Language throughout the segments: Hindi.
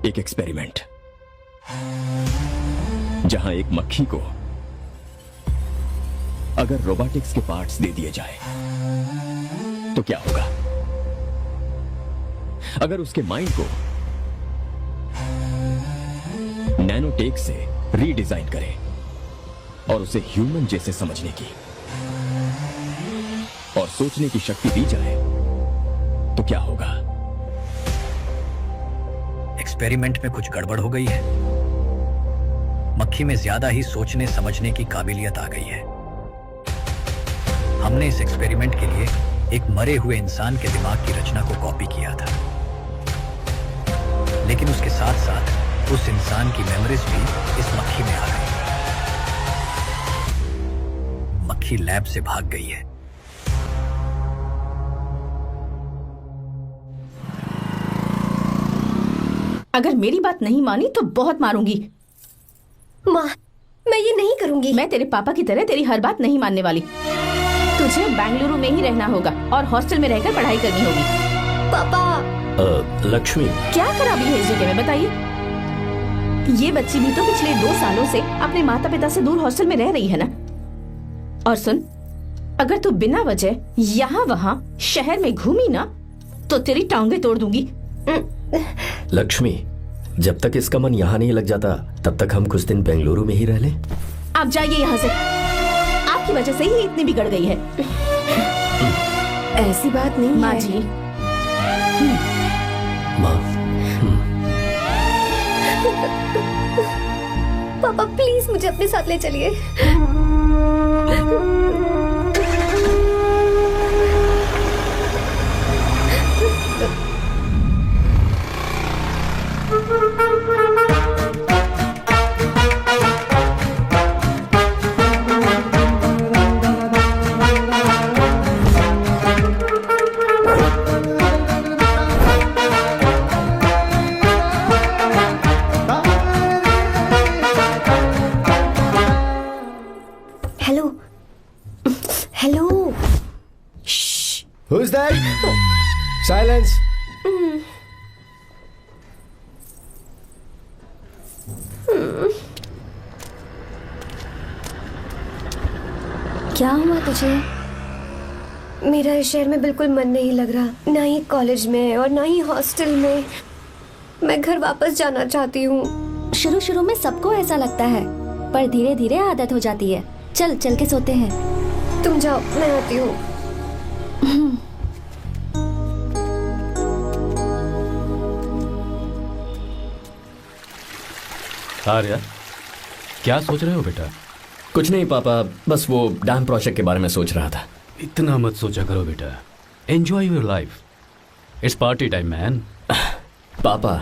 एक एक्सपेरिमेंट, जहां एक मक्खी को अगर रोबोटिक्स के पार्ट्स दे दिए जाए तो क्या होगा? अगर उसके माइंड को नैनोटेक से रीडिजाइन करें और उसे ह्यूमन जैसे समझने की और सोचने की शक्ति दी जाए तो क्या होगा? एक्सपेरिमेंट में कुछ गड़बड़ हो गई है। मक्खी में ज्यादा ही सोचने समझने की काबिलियत आ गई है। हमने इस एक्सपेरिमेंट के लिए एक मरे हुए इंसान के दिमाग की रचना को कॉपी किया था, लेकिन उसके साथ साथ उस इंसान की मेमोरीज भी इस मक्खी में आ गई। मक्खी लैब से भाग गई है। अगर मेरी बात नहीं मानी तो बहुत मारूंगी। माँ, मैं ये नहीं करूंगी। मैं तेरे पापा की तरह तेरी हर बात नहीं मानने वाली। तुझे बेंगलुरु में ही रहना होगा और हॉस्टल में रहकर पढ़ाई करनी होगी। पापा। लक्ष्मी, क्या खराबी है इस जगह में बताइए? ये बच्ची भी तो पिछले 2 सालों से अपने माता पिता से दूर हॉस्टल में रह रही है ना। और सुन, अगर तू बिना वजह यहाँ वहाँ शहर में घूमी ना तो तेरी टांगें तोड़ दूंगी। लक्ष्मी, जब तक इसका मन यहाँ नहीं लग जाता तब तक हम कुछ दिन बेंगलुरु में ही रह लें। आप जाइए यहाँ से। आपकी वजह से ही इतनी बिगड़ गई है। ऐसी बात नहीं माँ है। जी। माँ, पापा प्लीज मुझे अपने साथ ले चलिए। Hello hello. Who's that? Silence. क्या हुआ तुझे? मेरा इस शहर में बिल्कुल मन नहीं लग रहा, ना ही कॉलेज में और ना ही हॉस्टल में। मैं घर वापस जाना चाहती हूँ। शुरू शुरू में सबको ऐसा लगता है, पर धीरे धीरे आदत हो जाती है। चल चल के सोते हैं। तुम जाओ, मैं आती हूँ। आर्या, क्या सोच रहे हो बेटा? कुछ नहीं पापा, बस वो डैम प्रोजेक्ट के बारे में सोच रहा था। इतना मत सोचा करो बेटा। Enjoy your life. It's party time man. पापा,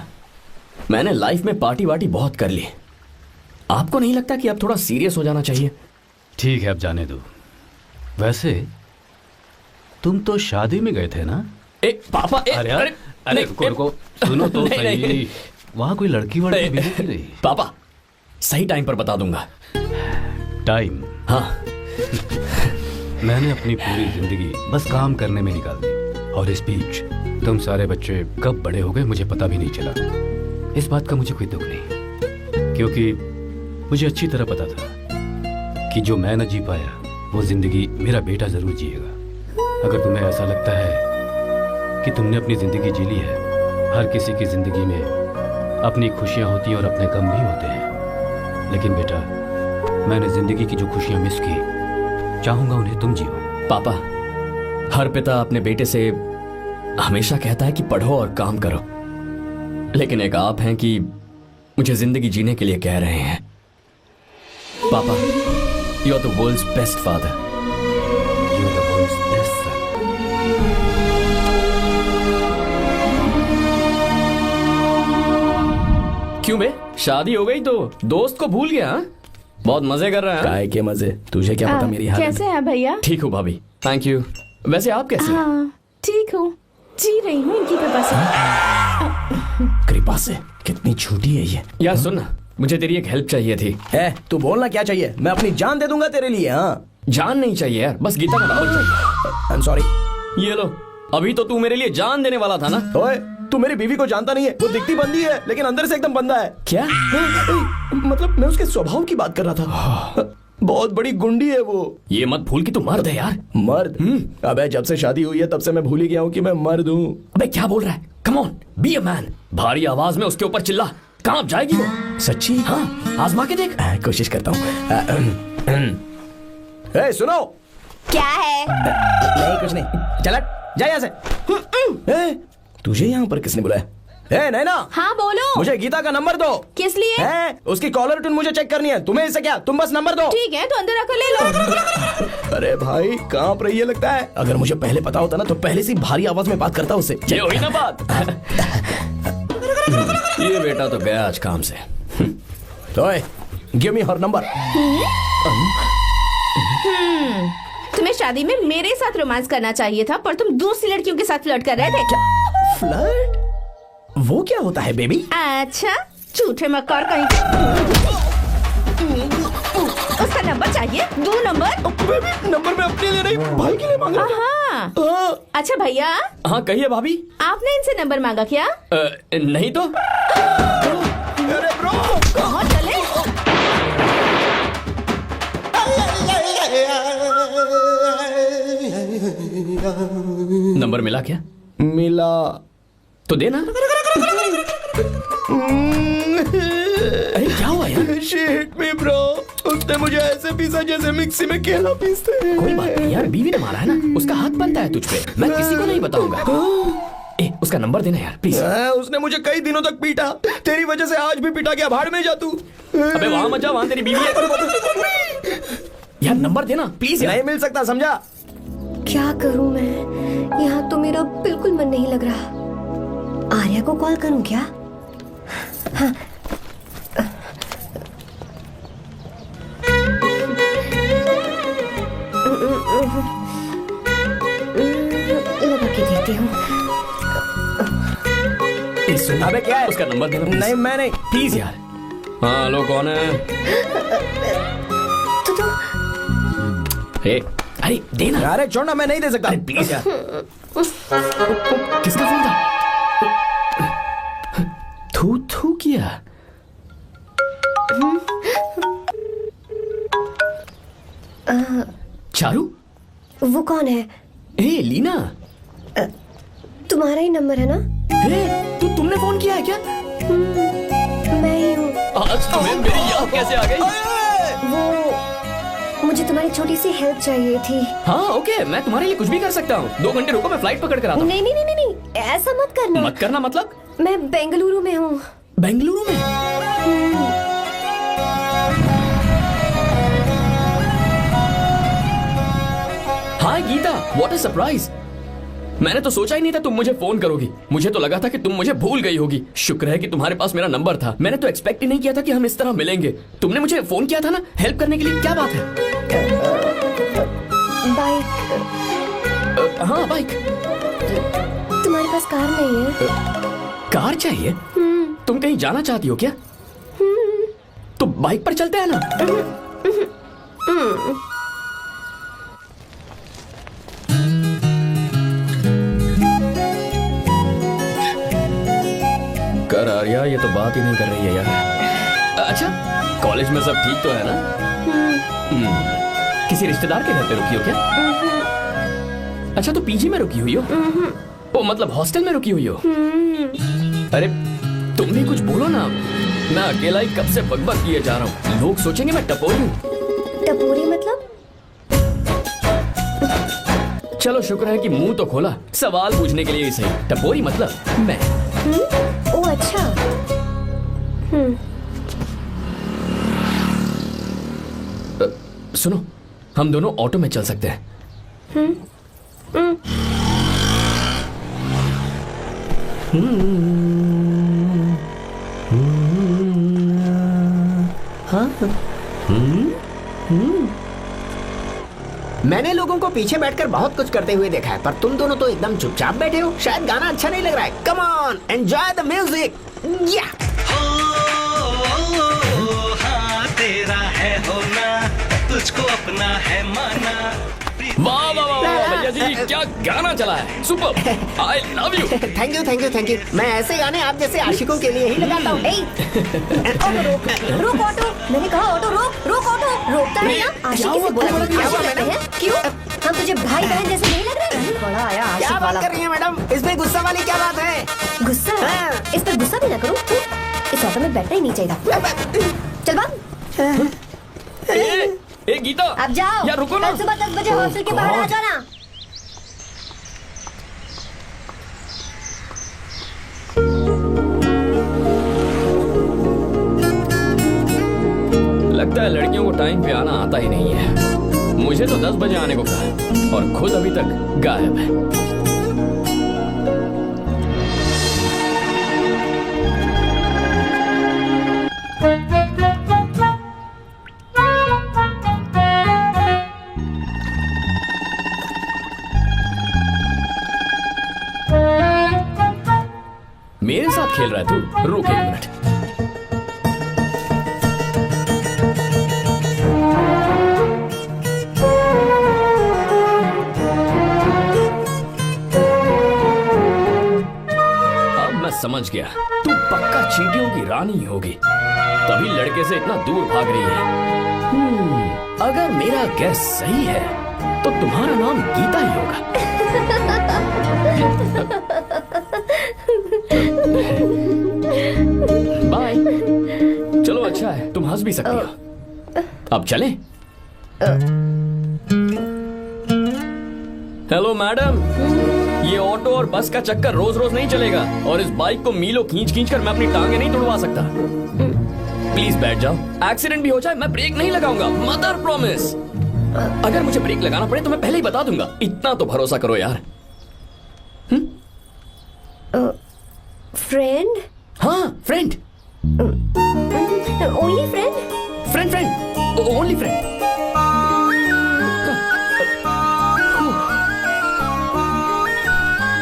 मैंने लाइफ में पार्टी वार्टी बहुत कर ली। आपको नहीं लगता कि अब थोड़ा सीरियस हो जाना चाहिए? ठीक है, अब जाने दो। वैसे तुम तो शादी में गए थे ना? पापा, अरे रुको, सुनो तो सही। वहां कोई लड़की वड़की मिली की नहीं? पापा, सही टाइम पर बता दूंगा। टाइम? हाँ। मैंने अपनी पूरी जिंदगी बस काम करने में निकाल दी, और इस बीच तुम सारे बच्चे कब बड़े हो गए मुझे पता भी नहीं चला। इस बात का मुझे कोई दुख नहीं, क्योंकि मुझे अच्छी तरह पता था कि जो मैं न जी पाया वो जिंदगी मेरा बेटा जरूर जिएगा। अगर तुम्हें ऐसा लगता है कि तुमने अपनी जिंदगी जी ली है, हर किसी की जिंदगी में अपनी खुशियां होती हैं और अपने गम भी होते हैं, लेकिन बेटा मैंने जिंदगी की जो खुशियां मिस की, चाहूंगा उन्हें तुम जियो। पापा, हर पिता अपने बेटे से हमेशा कहता है कि पढ़ो और काम करो, लेकिन एक आप हैं कि मुझे जिंदगी जीने के लिए कह रहे हैं। पापा, you are the world's best father. You are the world's best son. क्यों बे, शादी हो गई तो दोस्त को भूल गया? बहुत मजे कर रहा है। काय के मजे, तुझे क्या पता मेरी हालत। कैसे हैं भैया? ठीक हूँ भाभी, थैंक यू। वैसे आप कैसे हैं? हाँ ठीक हूँ, जी रही हूँ इनकी कृपा से। कृपा से? कितनी झूठी है ये। यार सुन ना, मुझे तेरी एक हेल्प चाहिए थी। तू बोलना क्या चाहिए, मैं अपनी जान दे दूंगा तेरे लिए। हाँ, जान नहीं चाहिए यार, बस गीता का नाम चाहिए। I am sorry. ये लो, अभी तो तू मेरे लिए जान देने वाला था ना। ओए, तू मेरी बीवी को जानता नहीं है, वो दिखती बंदी है लेकिन अंदर से एकदम बंदा है। क्या? मतलब मैं उसके स्वभाव की बात कर रहा था। बहुत बड़ी गुंडी है वो। ये मत भूल कि तू मर्द है यार। मर्द? अबे जब से शादी हुई है तब से मैं भूल ही गया हूँ कि मैं मर्द हूँ। अबे क्या बोल रहा है? Come on, be a man. भारी आवाज में उसके ऊपर चिल्ला। कहाँ जाएगी वो? सच्ची? हाँ, आजमा के देख। कोशिश करता हूँ। सुनो। क्या है? नहीं कुछ नहीं, चल जा यहाँ से। तुझे यहाँ पर किसने बुलाया? नैना। हाँ बोलो। मुझे गीता का नंबर दो। किस लिए? उसकी कॉलर ट्यून मुझे चेक करनी है। तुम्हें इससे क्या, तुम बस नंबर दो। ठीक है तो अंदर आकर ले लो। अरे भाई कांप रही है लगता है। अगर मुझे पहले पता होता ना तो पहले से भारी आवाज में बात करता उससे। ये हुई ना बात। ये बेटा तो गया आज काम से। ओए, गिव मी हर नंबर। तुम्हें शादी में मेरे साथ रोमांस करना चाहिए था, पर तुम दूसरी लड़कियों के साथ फ्लर्ट कर रहे थे। फ्लर्ट? वो क्या होता है बेबी? अच्छा, झूठे मक्कार कहीं के। उसका नंबर चाहिए? दो नंबर। बेबी नंबर मैं अपने लिए नहीं भाई के लिए मांग रहा था। हाँ। अच्छा भैया। हाँ कहिए भाभी। आपने इनसे नंबर मांगा क्या? नहीं तो। अरे ब्रो कहाँ चले? नंबर मिला क्या? मिला तो देना। अरे क्या हुआ यार? She hit me bro। उसने मुझे ऐसे पीसा जैसे मिक्सी में केला पीसते हैं। कोई बात नहीं यार, बीवी ने मारा है ना, उसका हाथ बनता है तुझ पे। मैं किसी को नहीं बताऊंगा। उसका नंबर देना यार प्लीज। उसने मुझे कई दिनों तक पीटा। तेरी वजह से आज भी पीटा गया। भाड़ में जा तू। अबे वहां मत जा, वहां तेरी बीवी है। यार नंबर देना प्लीज यार। नहीं मिल सकता, समझा? क्या करूं मैं? यहाँ तो मेरा बिल्कुल मन नहीं लग रहा। आर्या को कॉल करूं क्या? हाँ। लगा के देती हूँ। अबे क्या है? उसका नंबर देना नहीं मैं नहीं। प्लीज यार। हाँ हेलो, कौन है? तो अरे देना। अरे छोड़ना, मैं नहीं दे सकता। अरे प्लीज यार। किसका फोन था? थू थू किया। चारू? वो कौन है? लीना। तुम्हारा ही नंबर है ना? तुमने फोन किया है क्या? मैं ही हूँ। आज तुम्हें मेरी याद कैसे आ गई? वो मुझे तुम्हारी छोटी सी हेल्प चाहिए थी। हाँ ओके, मैं तुम्हारे लिए कुछ भी कर सकता हूँ। 2 घंटे रुको, मैं फ्लाइट पकड़ कर आता हूँ। नहीं नहीं नहीं नहीं, ऐसा मत करना। मत करना मतलब? मैं बेंगलुरु में हूँ। बेंगलुरु में? हाय गीता, व्हाट अ सरप्राइज। मैंने तो सोचा ही नहीं था तुम मुझे फोन करोगी। मुझे तो लगा था कि तुम मुझे भूल गई होगी। शुक्र है कि तुम्हारे पास मेरा नंबर था। मैंने तो एक्सपेक्ट ही नहीं किया था कि हम इस तरह मिलेंगे। तुमने मुझे फोन किया था ना हेल्प करने के लिए। क्या बात है? बाइक। हाँ बाइक। तुम्हारे पास कार नहीं है? कार चाहिए? तुम कहीं जाना चाहती हो क्या? तो बाइक पर चलते हैं ना। कर आर्या, ये तो बात ही नहीं कर रही है यार। अच्छा, कॉलेज में सब ठीक तो है ना? किसी रिश्तेदार के घर पे रुकी हो क्या? अच्छा, तो पीजी में रुकी हुई हो? ओ मतलब हॉस्टल में रुकी हुई हो? अरे तुम भी कुछ बोलो ना। मैं अकेला ही कब से बकबक किए जा रहा हूँ। लोग सोचेंगे मैं टपोरी हूँ। टपोरी मतलब? चलो शुक्र है कि मुंह तो खोला, सवाल पूछने के लिए ही सही। टपोरी मतलब मैं। ओ अच्छा। सुनो, हम दोनों ऑटो में चल सकते हैं। मैंने लोगों को पीछे बैठकर बहुत कुछ करते हुए देखा है, पर तुम दोनों तो एकदम चुपचाप बैठे हो। शायद गाना अच्छा नहीं लग रहा है। Come on, enjoy the music. या हाँ तेरा है होना, तुझको अपना है माना। वाह वाह वाह वाह, भैया जी क्या गाना चला है, super, I love you. Thank you thank you thank you. मैं ऐसे गाने आप जैसे आशिकों के लिए ही लगाता हूँ। ऑटो रोक, रोक ऑटो। मैंने कहा ऑटो रोक, रोक ऑटो। रोकता है ना, आशिकी से बोला कि आशिक लगते हैं। क्यों? हम तुझे भाई बहन जैसे नहीं लग रहे? बड़ा आया क्या आशिक बात वाला। कर रही है मैडम, इसमें गुस्सा वाली क्या बात है? गुस्सा? हाँ। इस पर गुस्सा भी ना करूं। इस ऑटो में बैठना ही नहीं चाहिए था। चल भाग। ए गीता, अब जाओ। यार रुको ना। कल सुबह 10 बजे हॉस्टल के बाहर आ जाना। लगता है लड़कियों को टाइम पे आना आता ही नहीं है। मुझे तो 10 बजे आने को कहा और खुद अभी तक गायब है। मेरे साथ खेल रहा है तू? रुक 1 मिनट। समझ गया, तू पक्का चींटियों की रानी ही होगी, तभी लड़के से इतना दूर भाग रही है। अगर मेरा गैस सही है तो तुम्हारा नाम गीता ही होगा। बाय। चलो अच्छा है, तुम हंस भी सकती हो। अब चलें? हेलो मैडम, ये ऑटो और बस का चक्कर रोज रोज नहीं चलेगा और इस बाइक को मीलों खींच खींच कर मैं अपनी टांगे नहीं तुड़वा सकता। प्लीज बैठ जाओ, एक्सीडेंट भी हो जाए मैं ब्रेक नहीं लगाऊंगा, मदर प्रॉमिस। अगर मुझे ब्रेक लगाना पड़े तो मैं पहले ही बता दूंगा, इतना तो भरोसा करो यार। फ्रेंड? हाँ friend. Only friend? Friend friend, only friend.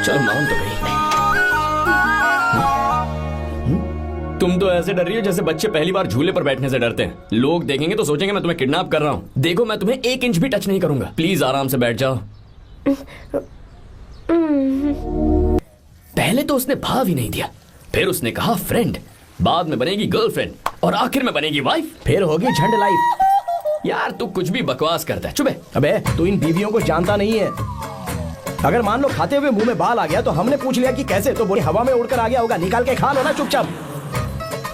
चल मान तो गई। तुम तो ऐसे डर रही हो जैसे बच्चे पहली बार झूले पर बैठने से डरते हैं। लोग देखेंगे तो सोचेंगे मैं तुम्हें किडनैप कर रहा हूँ। देखो मैं तुम्हें 1 इंच भी टच नहीं करूंगा, प्लीज आराम से बैठ जाओ। पहले तो उसने भाव ही नहीं दिया, फिर उसने कहा फ्रेंड, बाद में बनेगी गर्लफ्रेंड और आखिर में बनेगी वाइफ, फिर होगी झंड लाइफ। यार तू कुछ भी बकवास करता है, चुप है। अबे तू इन बीवियों को जानता नहीं है। अगर मान लो खाते हुए मुंह में बाल आ गया तो हमने पूछ लिया कि कैसे, तो बोली हवा में उड़कर आ गया होगा, निकाल के खा लो ना चुपचाप।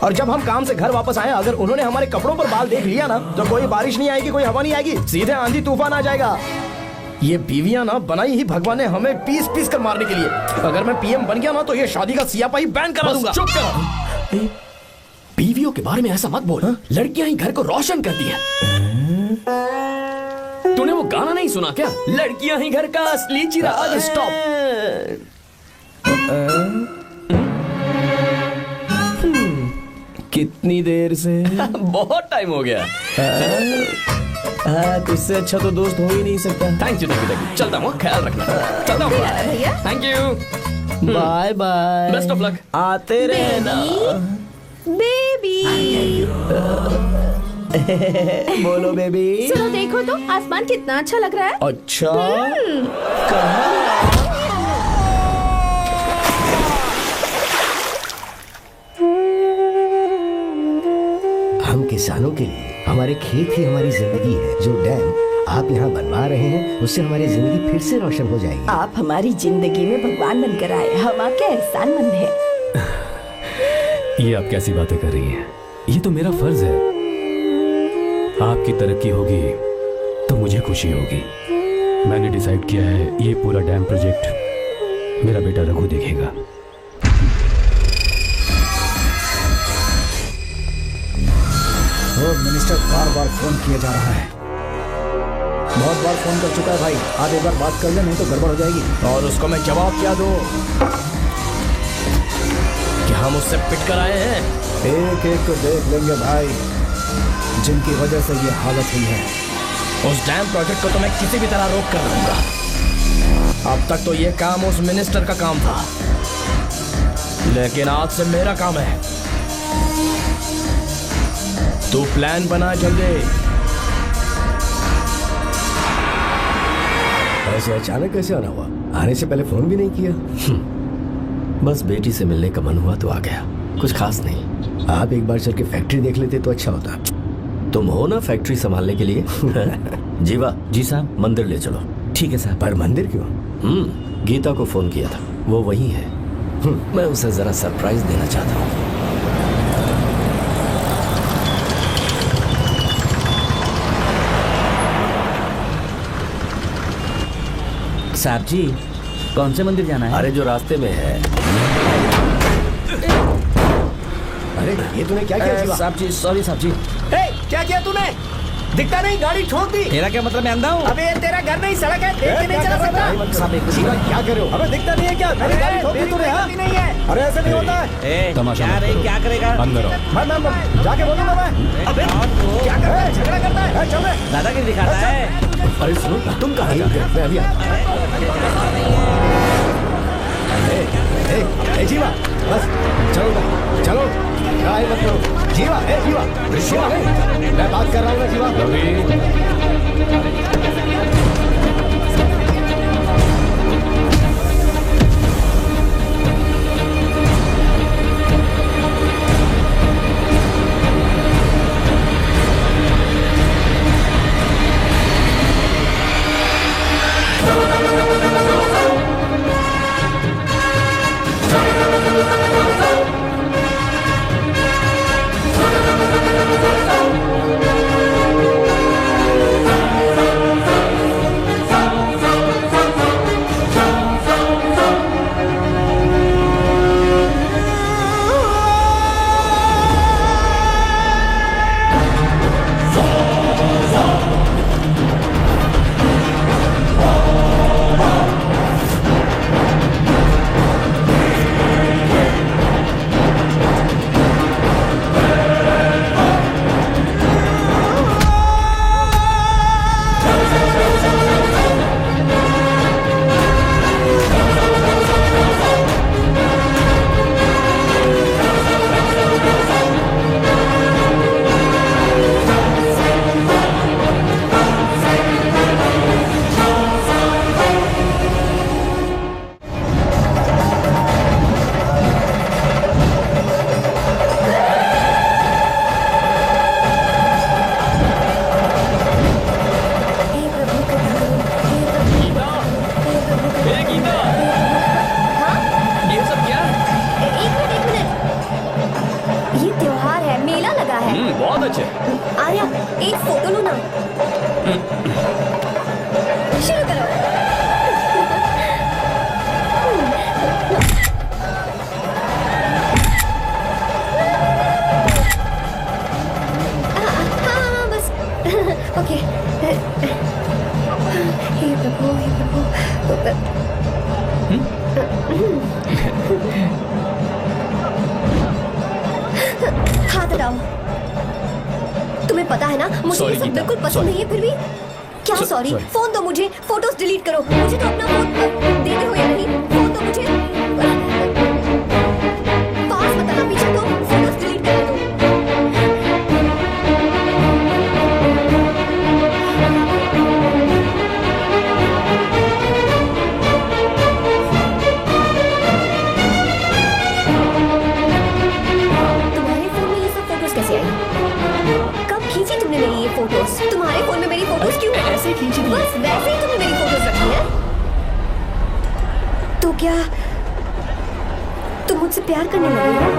और जब हम काम से घर वापस आए, अगर उन्होंने हमारे कपड़ों पर बाल देख लिया ना तो कोई बारिश नहीं आएगी, कोई हवा नहीं आएगी, सीधे आंधी तूफान आ जाएगा। ये बीवियां ना बनाई ही भगवान ने हमें पीस पीस कर मारने के लिए। अगर मैं पीएम बन गया ना तो ये शादी का सियापाही बैन करा दूंगा। चुप कर। बीवियों के बारे में ऐसा मत बोल, लड़कियां ही घर को रोशन करती है। तूने वो गाना नहीं सुना क्या, लड़कियां ही घर का असली चिराग। स्टॉप। कितनी देर से? बहुत टाइम हो गया। तुझसे अच्छा तो दोस्त हो ही नहीं सकता। Thank you thank you. चलता हूँ, ख्याल रखना। चलता हूँ भैया। Thank you. Bye bye. Best of luck. आते रहना। बेबी। बोलो बेबी। सुनो देखो तो आसमान कितना अच्छा लग रहा है। अच्छा कहाँ? हम किसानों के लिए हमारे खेत ही हमारी जिंदगी है। जो डैम आप यहाँ बनवा रहे हैं उससे हमारी जिंदगी फिर से रोशन हो जाएगी। आप हमारी जिंदगी में भगवान बनकर आए, हम आपके एहसानमंद हैं। ये आप कैसी बातें कर रही हैं? ये तो मेरा फर्ज है। आपकी तरक्की होगी तो मुझे खुशी होगी। मैंने डिसाइड किया है ये पूरा डैम प्रोजेक्ट मेरा बेटा रघु देखेगा। मिनिस्टर बार बार फोन किया जा रहा है। बहुत बार फोन कर चुका है भाई, आप एक बार बात कर ले, नहीं तो गड़बड़ हो जाएगी। और उसको मैं जवाब क्या दूं कि हम उससे पिट कर आए हैं? एक एक को देख लेंगे भाई, जिनकी वजह से ये हालत हुई है। उस डैम प्रोजेक्ट को तो मैं किसी भी तरह रोक कर दूंगा। अब तक तो ये काम उस मिनिस्टर का काम था, लेकिन आज से मेरा काम है। तू प्लान बना जल्दी। ऐसे अचानक कैसे आना हुआ? आने से पहले फोन भी नहीं किया? बस बेटी से मिलने का मन हुआ तो आ गया, कुछ खास नहीं। आप एक बार चल के फैक्ट्री देख लेते तो अच्छा होता। तुम हो ना फैक्ट्री संभालने के लिए। जीवा जी साहब। मंदिर ले चलो। ठीक है साहब। पर मंदिर क्यों? गीता को फोन किया था, वो वही है। मैं उसे जरा सरप्राइज देना चाहता हूँ। साहब जी, कौन से मंदिर जाना है? अरे जो रास्ते में है। अरे ये तूने क्या किया जीवा? साहब जी, सॉरी साहब जी। क्या किया तूने? दिखता नहीं, गाड़ी ठोक दी। तेरा क्या मतलब, मैं अंधा हूँ? अबे ये तेरा घर नहीं, सड़क है, देख के नहीं चला सकता। साहब एक जीवा क्या कर रहे हो? हमें दिखता नहीं है क्या? मेरी गाड़ी ठोक दी तूने? हाँ? नहीं है। अरे ऐसे नहीं होता है। तमाशा क्या मत रे, करो। क्या करेगा? अंदर आओ। मैं जाके बोलूंगा मैं। अबे क्या कर रहा है? झगड़ा करता है? चल बे। दादागिरी दिखाता है। अरे सुनो, तुम कहाँ जा रहे हो? मैं अभी ए जीवा, बस चलो चलो, ट्राई मत करो। जीवा, जीवा, जीवा, मैं बात कर रहा हूँ ना जीवा। रवि, बहुत अच्छे। आर्या, एक फोटो लो ना। शुरू करो। हाँ, बस ओके। हे प्रभु, हे प्रभु। हाथ हटाओ। तुम्हें पता है ना, मुझे ये सब बिल्कुल पसंद नहीं है, फिर भी क्या सॉरी? फोन दो मुझे, फोटोज डिलीट करो। मुझे तो अपना फोन देते हो या नहीं? फोन दो मुझे। पास मत आना, पीछे तो फोटोज डिलीट कर दो। तुम्हारे फोन में ये सब फोटोज कैसे आई? कब खींची तुमने मेरी ये फोटोज? तुम्हारे फोन में मेरी फोटोज क्यों? ऐसे खींची थी। बस वैसे ही तुमने मेरी फोटोज रखी है। तो क्या तुम मुझसे प्यार करने लगे हो?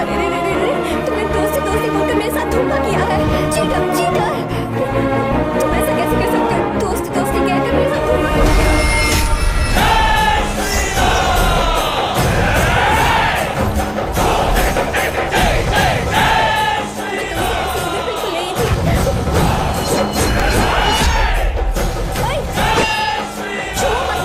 अरे रे रे रे रे, तुमने दोस्ती दोस्ती बोलकर मेरे साथ धोखा किया है। Cheater, cheater. तुम ऐसा कैसे कर सकते हो? दोस्ती दोस्ती कहकर मेरे साथ धोखा किया। छुओ मत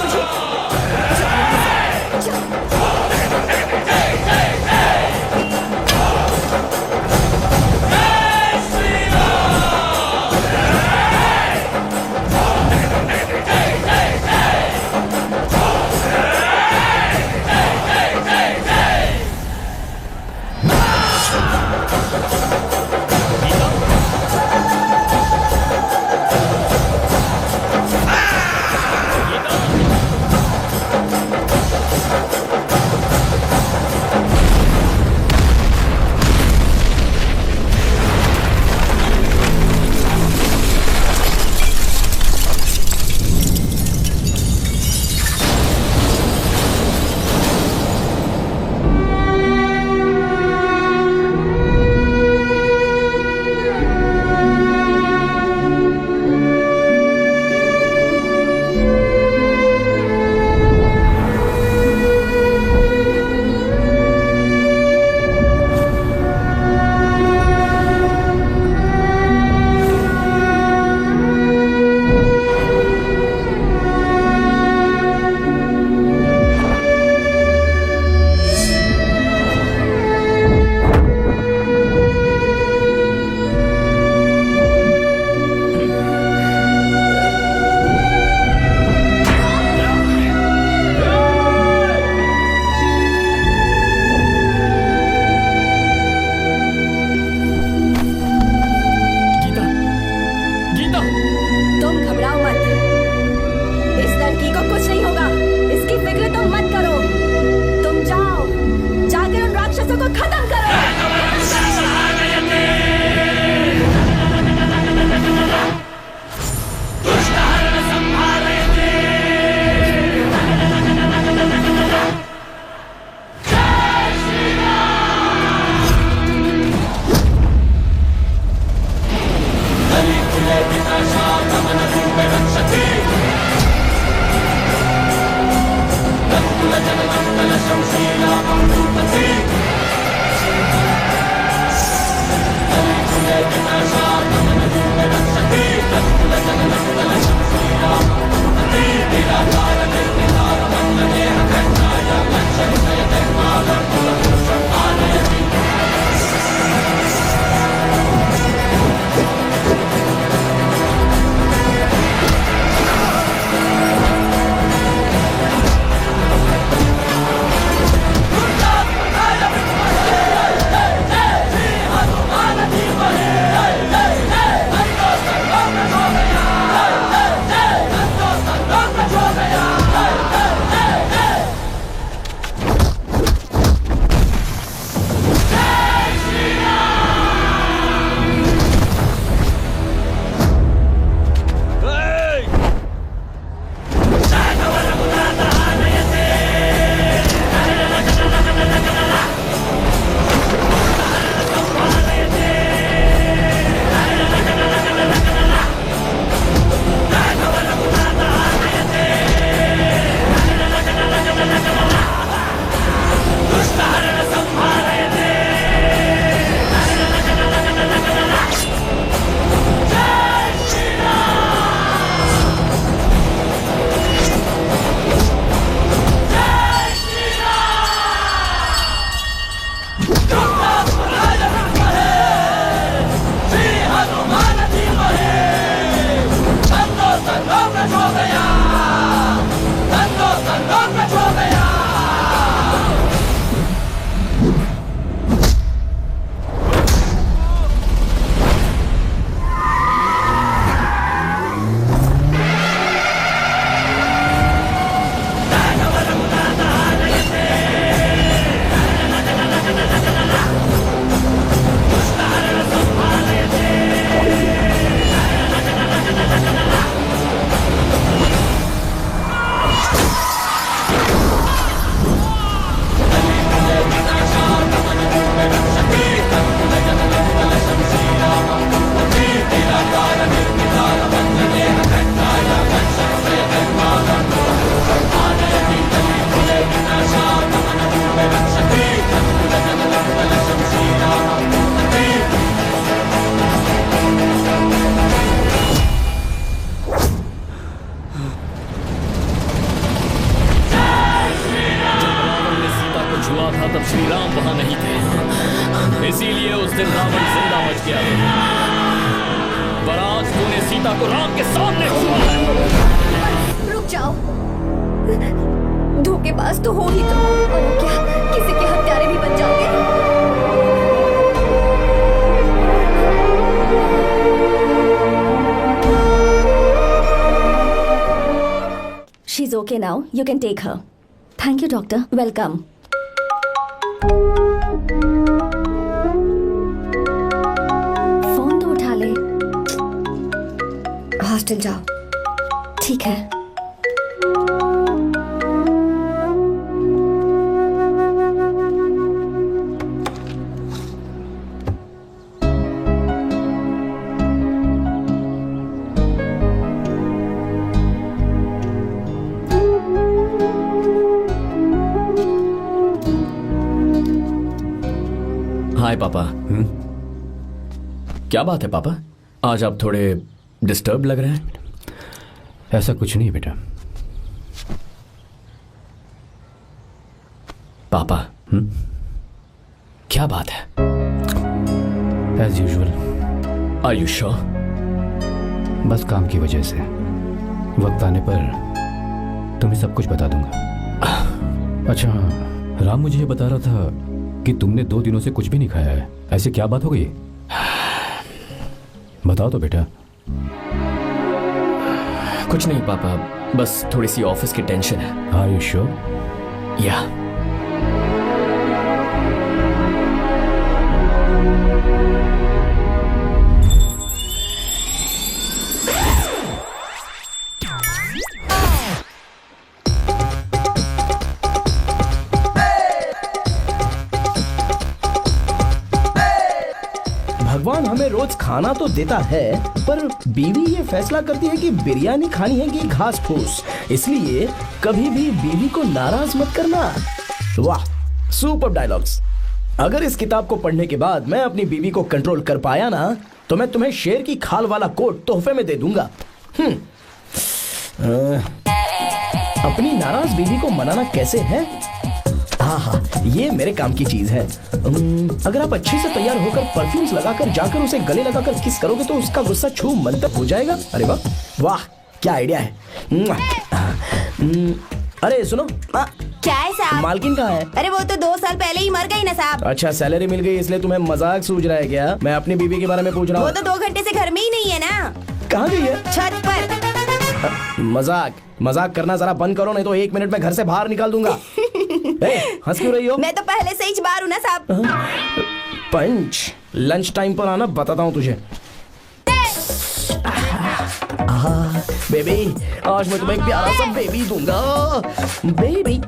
तब श्री राम वहां नहीं थे, इसीलिए उस दिन रावण जिंदा बच गया। पर आज तूने सीता को राम के सामने हुआ है। रुक जाओ, धोखेबाज तो हो ही तुम, और क्या किसी के हत्यारे भी बन जाओगे। She's okay now. You can take her. Thank you, doctor. Welcome. Phone तो उठा ले। हॉस्टल जाओ। ठीक है। हाय पापा। क्या बात है पापा, आज आप थोड़े डिस्टर्ब लग रहे हैं। ऐसा कुछ नहीं बेटा। पापा क्या बात है? As usual. Are you sure? बस काम की वजह से वक्त आने पर तुम्हें सब कुछ बता दूंगा। अच्छा हाँ, राम मुझे ये बता रहा था कि तुमने 2 दिनों से कुछ भी नहीं खाया है। ऐसे क्या बात हो गई? बताओ तो बेटा। कुछ नहीं पापा, बस थोड़ी सी ऑफिस की टेंशन है। Are you sure? या भगवान हमें रोज खाना तो देता है, पर बीवी ये फैसला करती है कि बिरयानी खानी है कि घास फूस। इसलिए कभी भी बीवी को नाराज मत करना। वाह, सुपर डायलॉग्स। अगर इस किताब को पढ़ने के बाद मैं अपनी बीवी को कंट्रोल कर पाया ना, तो मैं तुम्हें शेर की खाल वाला कोट तोहफे में दे दूंगा। अपनी नाराज बीवी को मनाना कैसे है? हाँ, ये मेरे काम की चीज है। अगर आप अच्छे से तैयार होकर परफ्यूम्स लगाकर जाकर उसे गले लगाकर किस करोगे तो उसका गुस्सा छू मंतक हो जाएगा। अरे वाह वाह, क्या आइडिया है। अरे सुनो, क्या है साहब? मालकिन कहाँ है? अरे वो तो 2 साल पहले ही मर गई ना साहब। अच्छा, सैलरी मिल गई इसलिए तुम्हें मजाक सूझ रहा है क्या? मैं अपनी बीवी के बारे में पूछ रहा हूँ। वो तो 2 घंटे से घर में ही नहीं है ना। कहाँ गई है? छत पर। मजाक करना जरा बंद करो, नहीं तो 1 मिनट में घर से बाहर निकाल दूंगा। हंस क्यों रही हो? मैं तो पहले से ही बाहर हूँ ना साहब। पंच, लंच टाइम पर आना, बताता हूँ तुझे। बेबी, आज मैं तुम्हें एक प्यारा सा बेबी दूंगा। बेबी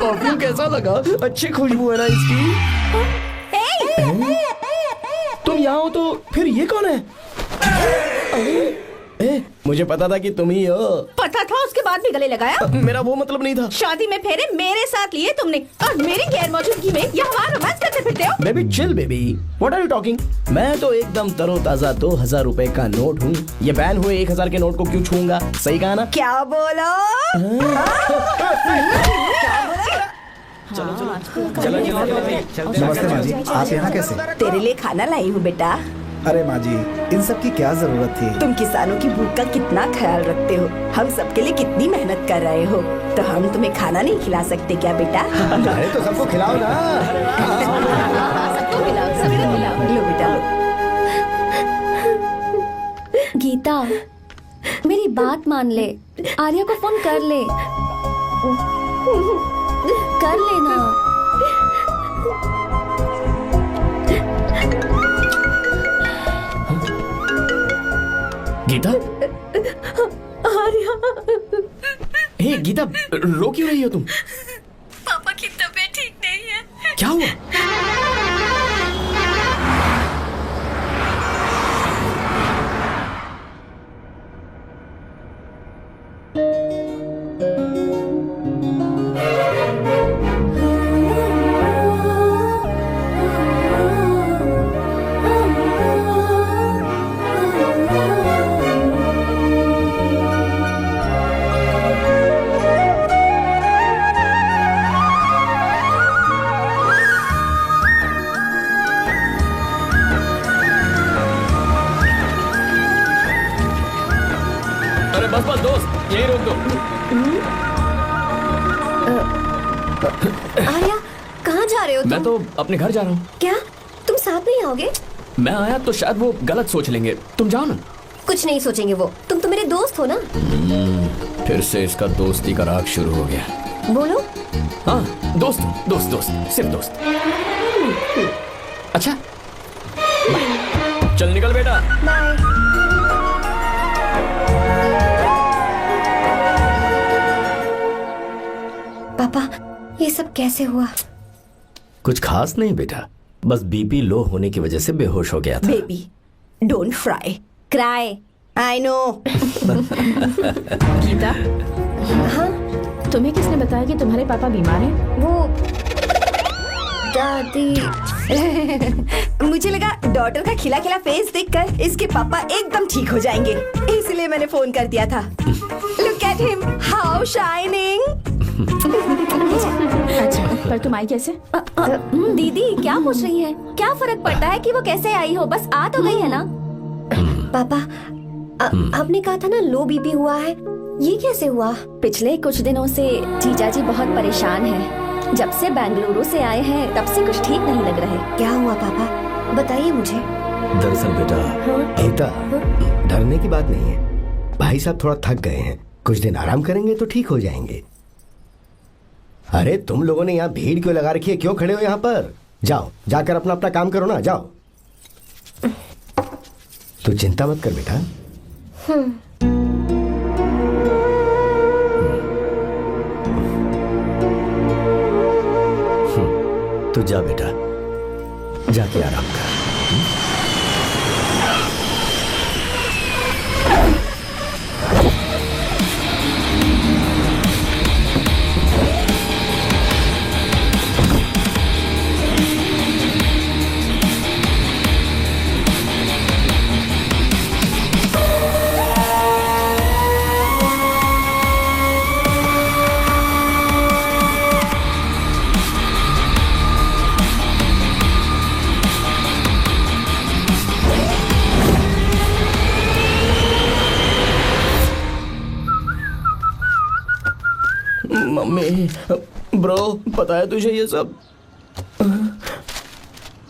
परफ्यूम कैसा लगा? अच्छी खुशबू है ना इसकी। तुम यहाँ हो तो फिर ये कौन है? मुझे पता था कि तुम ही हो। पता था, उसके बाद भी गले लगाया? मेरा वो मतलब नहीं था। शादी में फेरे मेरे साथ लिए तुमने और मेरी गैर मौजूदगी में यहाँ रोमांस करते फिरते हो। Baby chill baby, what are you talking? मैं तो एकदम तरोताजा 2000 रुपए का नोट हूँ। ये बैन हुए 1000 के नोट को क्यों छूऊंगा? सही कहा ना? क्या बोलो? नमस्ते माँ जी, आप यहाँ कैसे? तेरे लिए खाना लाई हूँ बेटा। अरे माँ जी, इन सब की क्या जरूरत थी? तुम किसानों की भूख का कितना ख्याल रखते हो, हम सबके लिए कितनी मेहनत कर रहे हो, तो हम तुम्हें खाना नहीं खिला सकते क्या बेटा? अरे तो सबको खिलाओ ना। सबको खिलाओ, सबको खिलाओ। लो बेटा लो। गीता, मेरी बात मान ले, आर्या को फोन कर ले। कर लेना। गीता, आर्या, हे गीता, रो क्यों रही हो तुम? पापा की तबीयत ठीक नहीं है। क्या हुआ? आर्या, कहाँ जा रहे हो तुम? मैं तो अपने घर जा रहा हूँ। क्या तुम साथ नहीं आओगे? मैं आया तो शायद वो गलत सोच लेंगे, तुम जाओ ना। कुछ नहीं सोचेंगे वो, तुम तो मेरे दोस्त हो ना। फिर से इसका दोस्ती का राग शुरू हो गया। बोलो। हाँ, दोस्त दोस्त दोस्त, सिर्फ दोस्त। अच्छा बाय। चल निकल बेटा। बाय। पापा, ये सब कैसे हुआ? कुछ खास नहीं बेटा, बस बीपी लो होने की वजह से बेहोश हो गया था। Baby, don't fry, cry, I know. Geeta, हाँ? तुम्हें किसने बताया कि तुम्हारे पापा बीमार हैं? वो दादी। मुझे लगा डॉटर का खिला खिला फेस देखकर इसके पापा एकदम ठीक हो जाएंगे, इसलिए मैंने फोन कर दिया था। Look at him, how shining. अच्छा, पर तुम आई कैसे? दीदी क्या पूछ रही है? क्या फर्क पड़ता है कि वो कैसे आई हो, बस आ तो गई है ना। पापा, आपने कहा था ना लो बीपी हुआ है, ये कैसे हुआ? पिछले कुछ दिनों से जीजा जी बहुत परेशान हैं। जब से बेंगलुरु से आए हैं तब से कुछ ठीक नहीं लग रहे। क्या हुआ पापा, बताइए मुझे। दरअसल बेटा, गीता, डरने की बात नहीं है। भाई साहब थोड़ा थक गए हैं, कुछ दिन आराम करेंगे तो ठीक हो जाएंगे। अरे तुम लोगों ने यहाँ भीड़ क्यों लगा रखी है? क्यों खड़े हो यहाँ पर? जाओ, जाकर अपना अपना काम करो ना, जाओ। तू चिंता मत कर बेटा। तू जा बेटा, जाके आराम कर। मम्मी, ब्रो, पता है तुझे ये सब?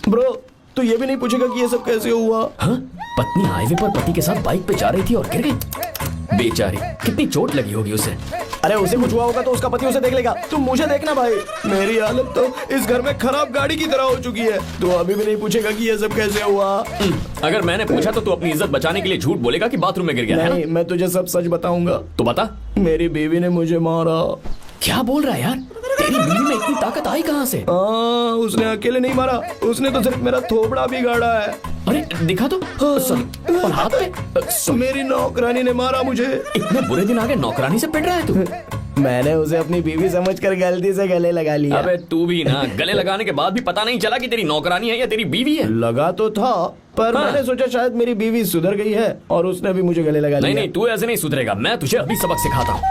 ब्रो, तू ये भी नहीं पूछेगा कि ये सब कैसे हुआ? हाँ? पत्नी हाईवे पर पति के साथ बाइक पे जा रही थी और गिर गई। बेचारी, कितनी चोट लगी होगी उसे। अरे उसे कुछ हुआ होगा तो उसका पति उसे देख लेगा, तुम मुझे देखना भाई। मेरी हालत तो इस घर में खराब गाड़ी की तरह हो चुकी है। तू अभी भी नहीं पूछेगा कि ये सब कैसे हुआ? अगर मैंने पूछा तो तू अपनी इज्जत बचाने के लिए झूठ बोलेगा कि बाथरूम में गिर गया है नहीं, मैं तुझे सब सच बताऊंगा। तो बता। मेरी बीवी ने मुझे मारा। क्या बोल रहा है यार? तेरी बीवी में इतनी ताकत आई कहाँ से? उसने अकेले नहीं मारा, उसने तो सिर्फ मेरा थोबड़ा बिगाड़ा है। अरे दिखा तो। सॉरी, और हाथ पे? मेरी नौकरानी ने मारा मुझे। इतने बुरे दिन आ गए, नौकरानी से पिट रहा है तू? मैंने उसे अपनी बीवी समझकर गलती से गले लगा लिया। अबे तू भी ना, गले लगाने के बाद भी पता नहीं चला कि तेरी नौकरानी है या तेरी बीवी है? लगा तो था, पर हाँ। मैंने सोचा शायद मेरी बीवी सुधर गई है और उसने भी मुझे गले लगा लिया। नहीं, तू ऐसे नहीं सुधरेगा, मैं तुझे अभी सबक सिखाता हूँ।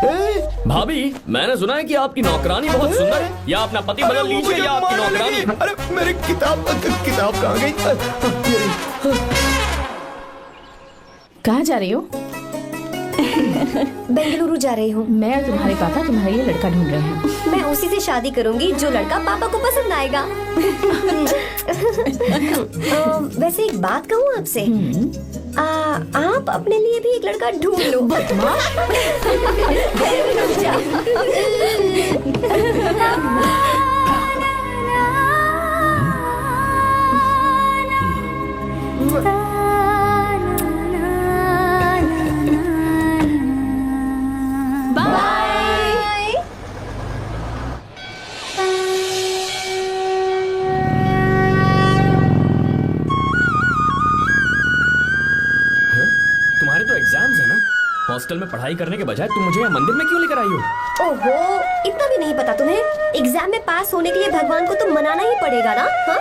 भाभी, मैंने सुना है कि आपकी नौकरानी बहुत सुंदर है, या अपना पति बदल लीजिए या आपकी नौकरानी। अरे मेरी किताब कहाँ गई? कहाँ जा रही हो? बेंगलुरु जा रही हूँ। मैं और तुम्हारे पापा तुम्हारे लिए लड़का ढूंढ रहे हैं। मैं उसी से शादी करूंगी जो लड़का पापा को पसंद आएगा। वैसे एक बात कहूँ आपसे, आप अपने लिए भी एक लड़का ढूंढ लो। बदमाश। हॉस्टल में पढ़ाई करने के बजाय तुम मुझे यहाँ मंदिर में क्यों लेकर आई हो? ओहो, इतना भी नहीं पता तुम्हें? एग्जाम में पास होने के लिए भगवान को तो मनाना ही पड़ेगा ना? हाँ?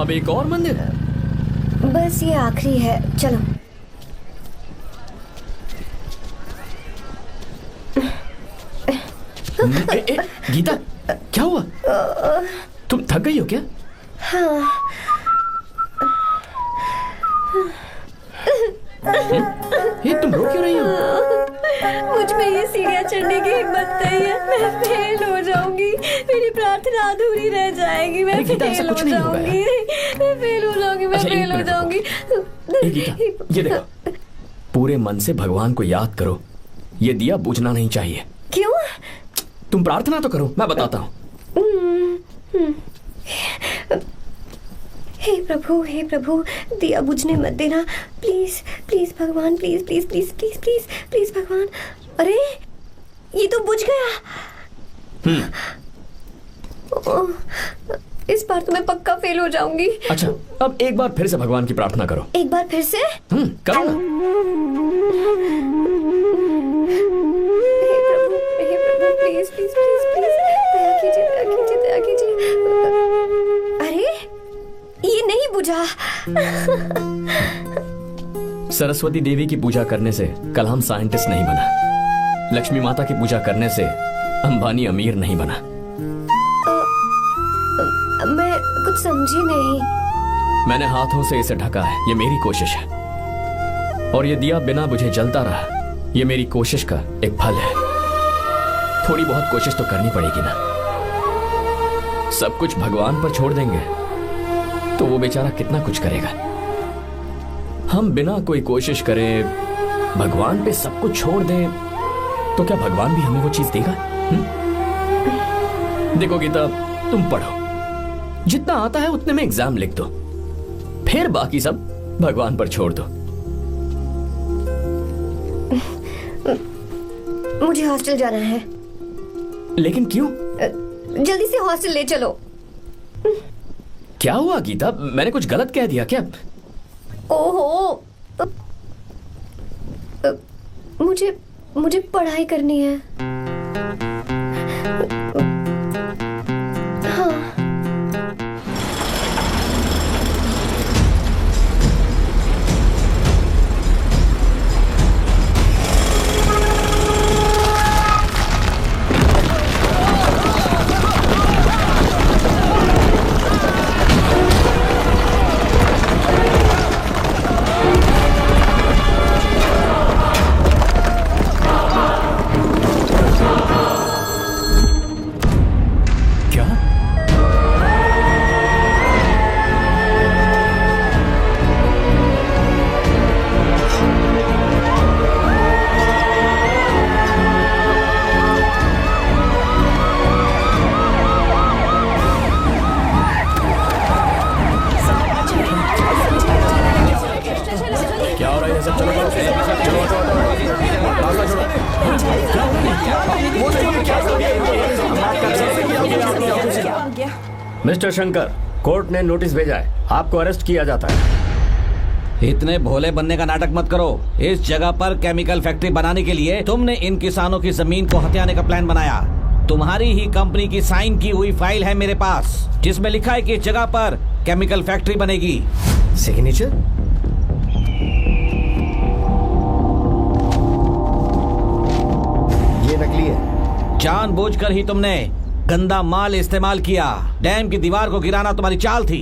अब एक और मंदिर? बस ये आखिरी है, चलो। गीता, क्या हुआ? तुम थक गई हो क्या? हाँ। ये तुम रो क्यों रही हो? मुझ में ये सीढ़ियाँ चढ़ने की हिम्मत नहीं है। मैं फेल हो जाऊंगी, मेरी प्रार्थना अधूरी रह जाएगी। मैं फेल हो जाऊंगी, मैं फेल हो जाऊंगी, मैं फेल हो जाऊंगी। गीता, ये देखो, पूरे मन से भगवान को याद करो। ये दिया बुझना नहीं चाहिए। क्यों? तुम प्रार्थना तो करो, मैं बताता हूँ। हे प्रभु, दिया बुझने मत देना, प्लीज प्लीज भगवान, please please please please please please भगवान। अरे ये तो बुझ गया। इस बार तो मैं पक्का फेल हो जाऊंगी। अच्छा, अब एक बार फिर से भगवान की प्रार्थना करो। एक बार फिर से? करो ना। हे प्रभु, प्लीज प्लीज प्लीज प्लीज, दया कीजिए, दया कीजिए, दया कीजिए। अरे ये नहीं बुझा। सरस्वती देवी की पूजा करने से कलाम साइंटिस्ट नहीं बना। लक्ष्मी माता की पूजा करने से अंबानी अमीर नहीं बना। मैं कुछ समझी नहीं। मैंने हाथों से इसे ढका है, ये मेरी कोशिश है। और ये दिया बिना बुझे जलता रहा, ये मेरी कोशिश का एक फल है। थोड़ी बहुत कोशिश तो करनी पड़ेगी ना। सब कुछ भगवान पर छोड़ देंगे तो वो बेचारा कितना कुछ करेगा। हम बिना कोई कोशिश करें भगवान पे सब कुछ छोड़ दें तो क्या भगवान भी हमें वो चीज देगा? देखो गीता, तुम पढ़ो, जितना आता है उतने में एग्जाम लिख दो, फिर बाकी सब भगवान पर छोड़ दो। मुझे हॉस्टल जाना है। लेकिन क्यों? जल्दी से हॉस्टल ले चलो। क्या हुआ गीता, मैंने कुछ गलत कह दिया क्या? ओहो, मुझे पढ़ाई करनी है। हाँ। मिस्टर शंकर, कोर्ट ने नोटिस भेजा है, आपको अरेस्ट किया जाता है। इतने भोले बनने का नाटक मत करो। इस जगह पर केमिकल फैक्ट्री बनाने के लिए तुमने इन किसानों की जमीन को हथियाने का प्लान बनाया। तुम्हारी ही कंपनी की साइन की हुई फाइल है मेरे पास, जिसमें लिखा है कि इस जगह पर केमिकल फैक्ट्री बनेगी। सिग्नेचर? ये नकली है। जानबूझकर ही तुमने गंदा माल इस्तेमाल किया। डैम की दीवार को गिराना तुम्हारी चाल थी।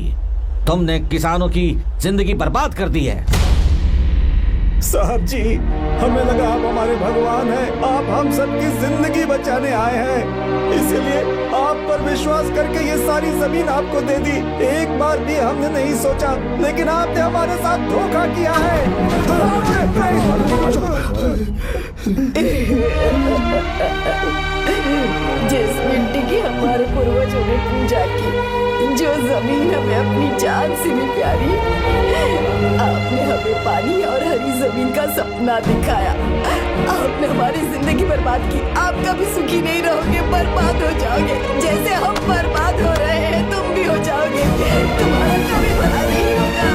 तुमने किसानों की जिंदगी बर्बाद कर दी है। साहब जी, हमें लगा आप हमारे भगवान हैं, आप हम सबकी जिंदगी बचाने आए हैं, इसलिए आप पर विश्वास करके ये सारी जमीन आपको दे दी। एक बार भी हमने नहीं सोचा, लेकिन आपने हमारे साथ धोखा किया है। जिस मिट्टी की हमारे पूर्वजों ने पूजा की, जो जमीन हमें अपनी जान से भी प्यारी, आपने हमें पानी और हरी जमीन का सपना दिखाया। आपने हमारी जिंदगी बर्बाद की। आप कभी सुखी नहीं रहोगे, बर्बाद हो जाओगे। जैसे हम बर्बाद हो रहे हैं तुम भी हो जाओगे। तुम्हारा कभी भला नहीं होगा।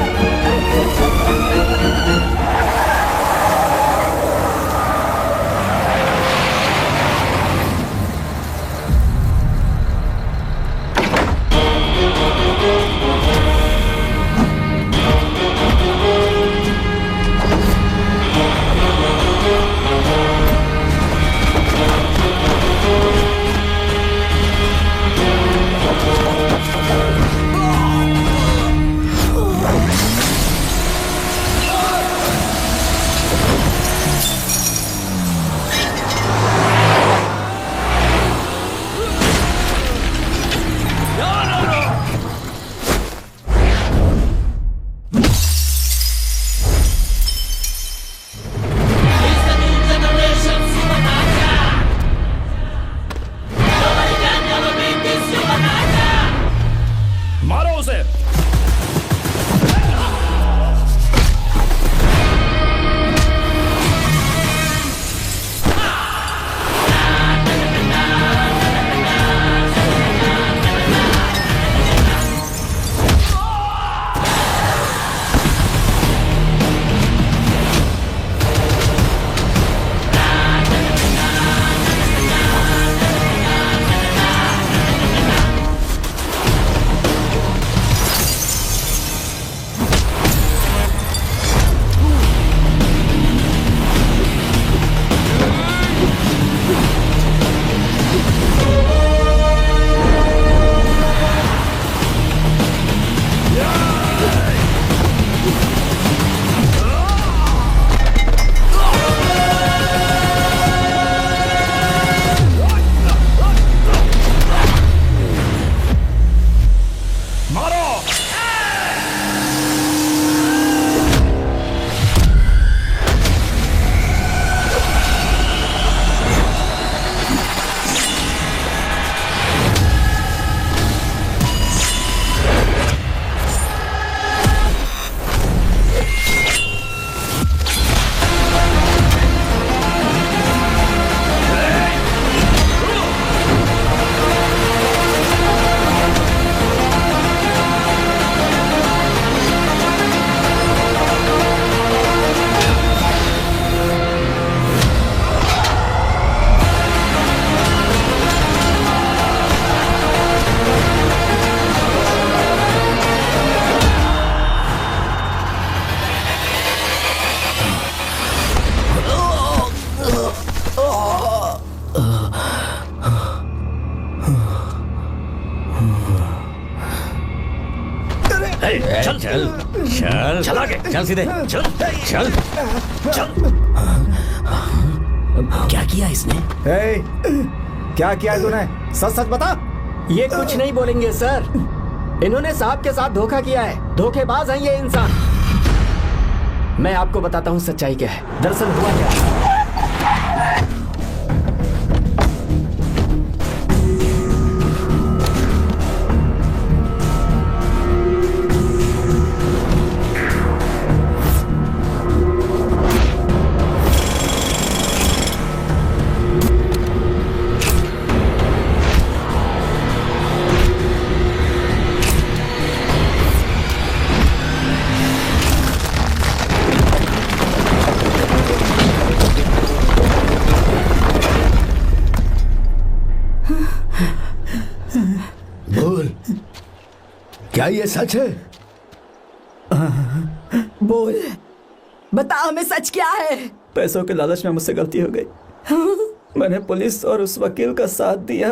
चल चल चल चल आगे चल सीधे चल चल चल। क्या किया इसने? क्या किया है तूने? सच सच बता। ये कुछ नहीं बोलेंगे सर। इन्होंने साहब के साथ धोखा किया है। धोखेबाज हैं ये इंसान। मैं आपको बताता हूँ सच्चाई क्या है। दरअसल हुआ क्या है। क्या ये सच है? बोल, बता हमें सच क्या है? पैसों के लालच में मुझसे गलती हो गई। मैंने पुलिस और उस वकील का साथ दिया।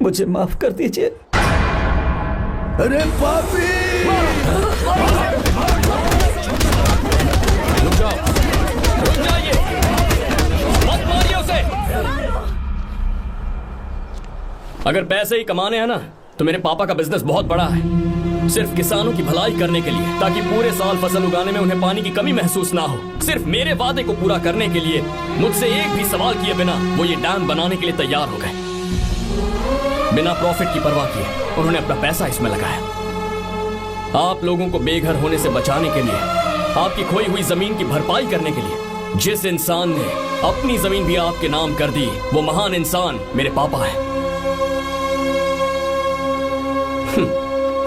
मुझे माफ कर दीजिए। अरे पापी! रुक जाइए, मत मारिए उसे। अगर पैसे ही कमाने हैं ना तो मेरे पापा का बिजनेस बहुत बड़ा है, सिर्फ किसानों की भलाई करने के लिए, ताकि पूरे साल फसल उगाने में उन्हें पानी की कमी महसूस ना हो। सिर्फ मेरे वादे को पूरा करने के लिए मुझसे एक भी सवाल किए बिना वो ये डैम बनाने के लिए तैयार हो गए। बिना प्रॉफिट की परवाह किए उन्होंने अपना पैसा इसमें लगाया। आप लोगों को बेघर होने से बचाने के लिए, आपकी खोई हुई जमीन की भरपाई करने के लिए जिस इंसान ने अपनी जमीन भी आपके नाम कर दी, वो महान इंसान मेरे पापा है।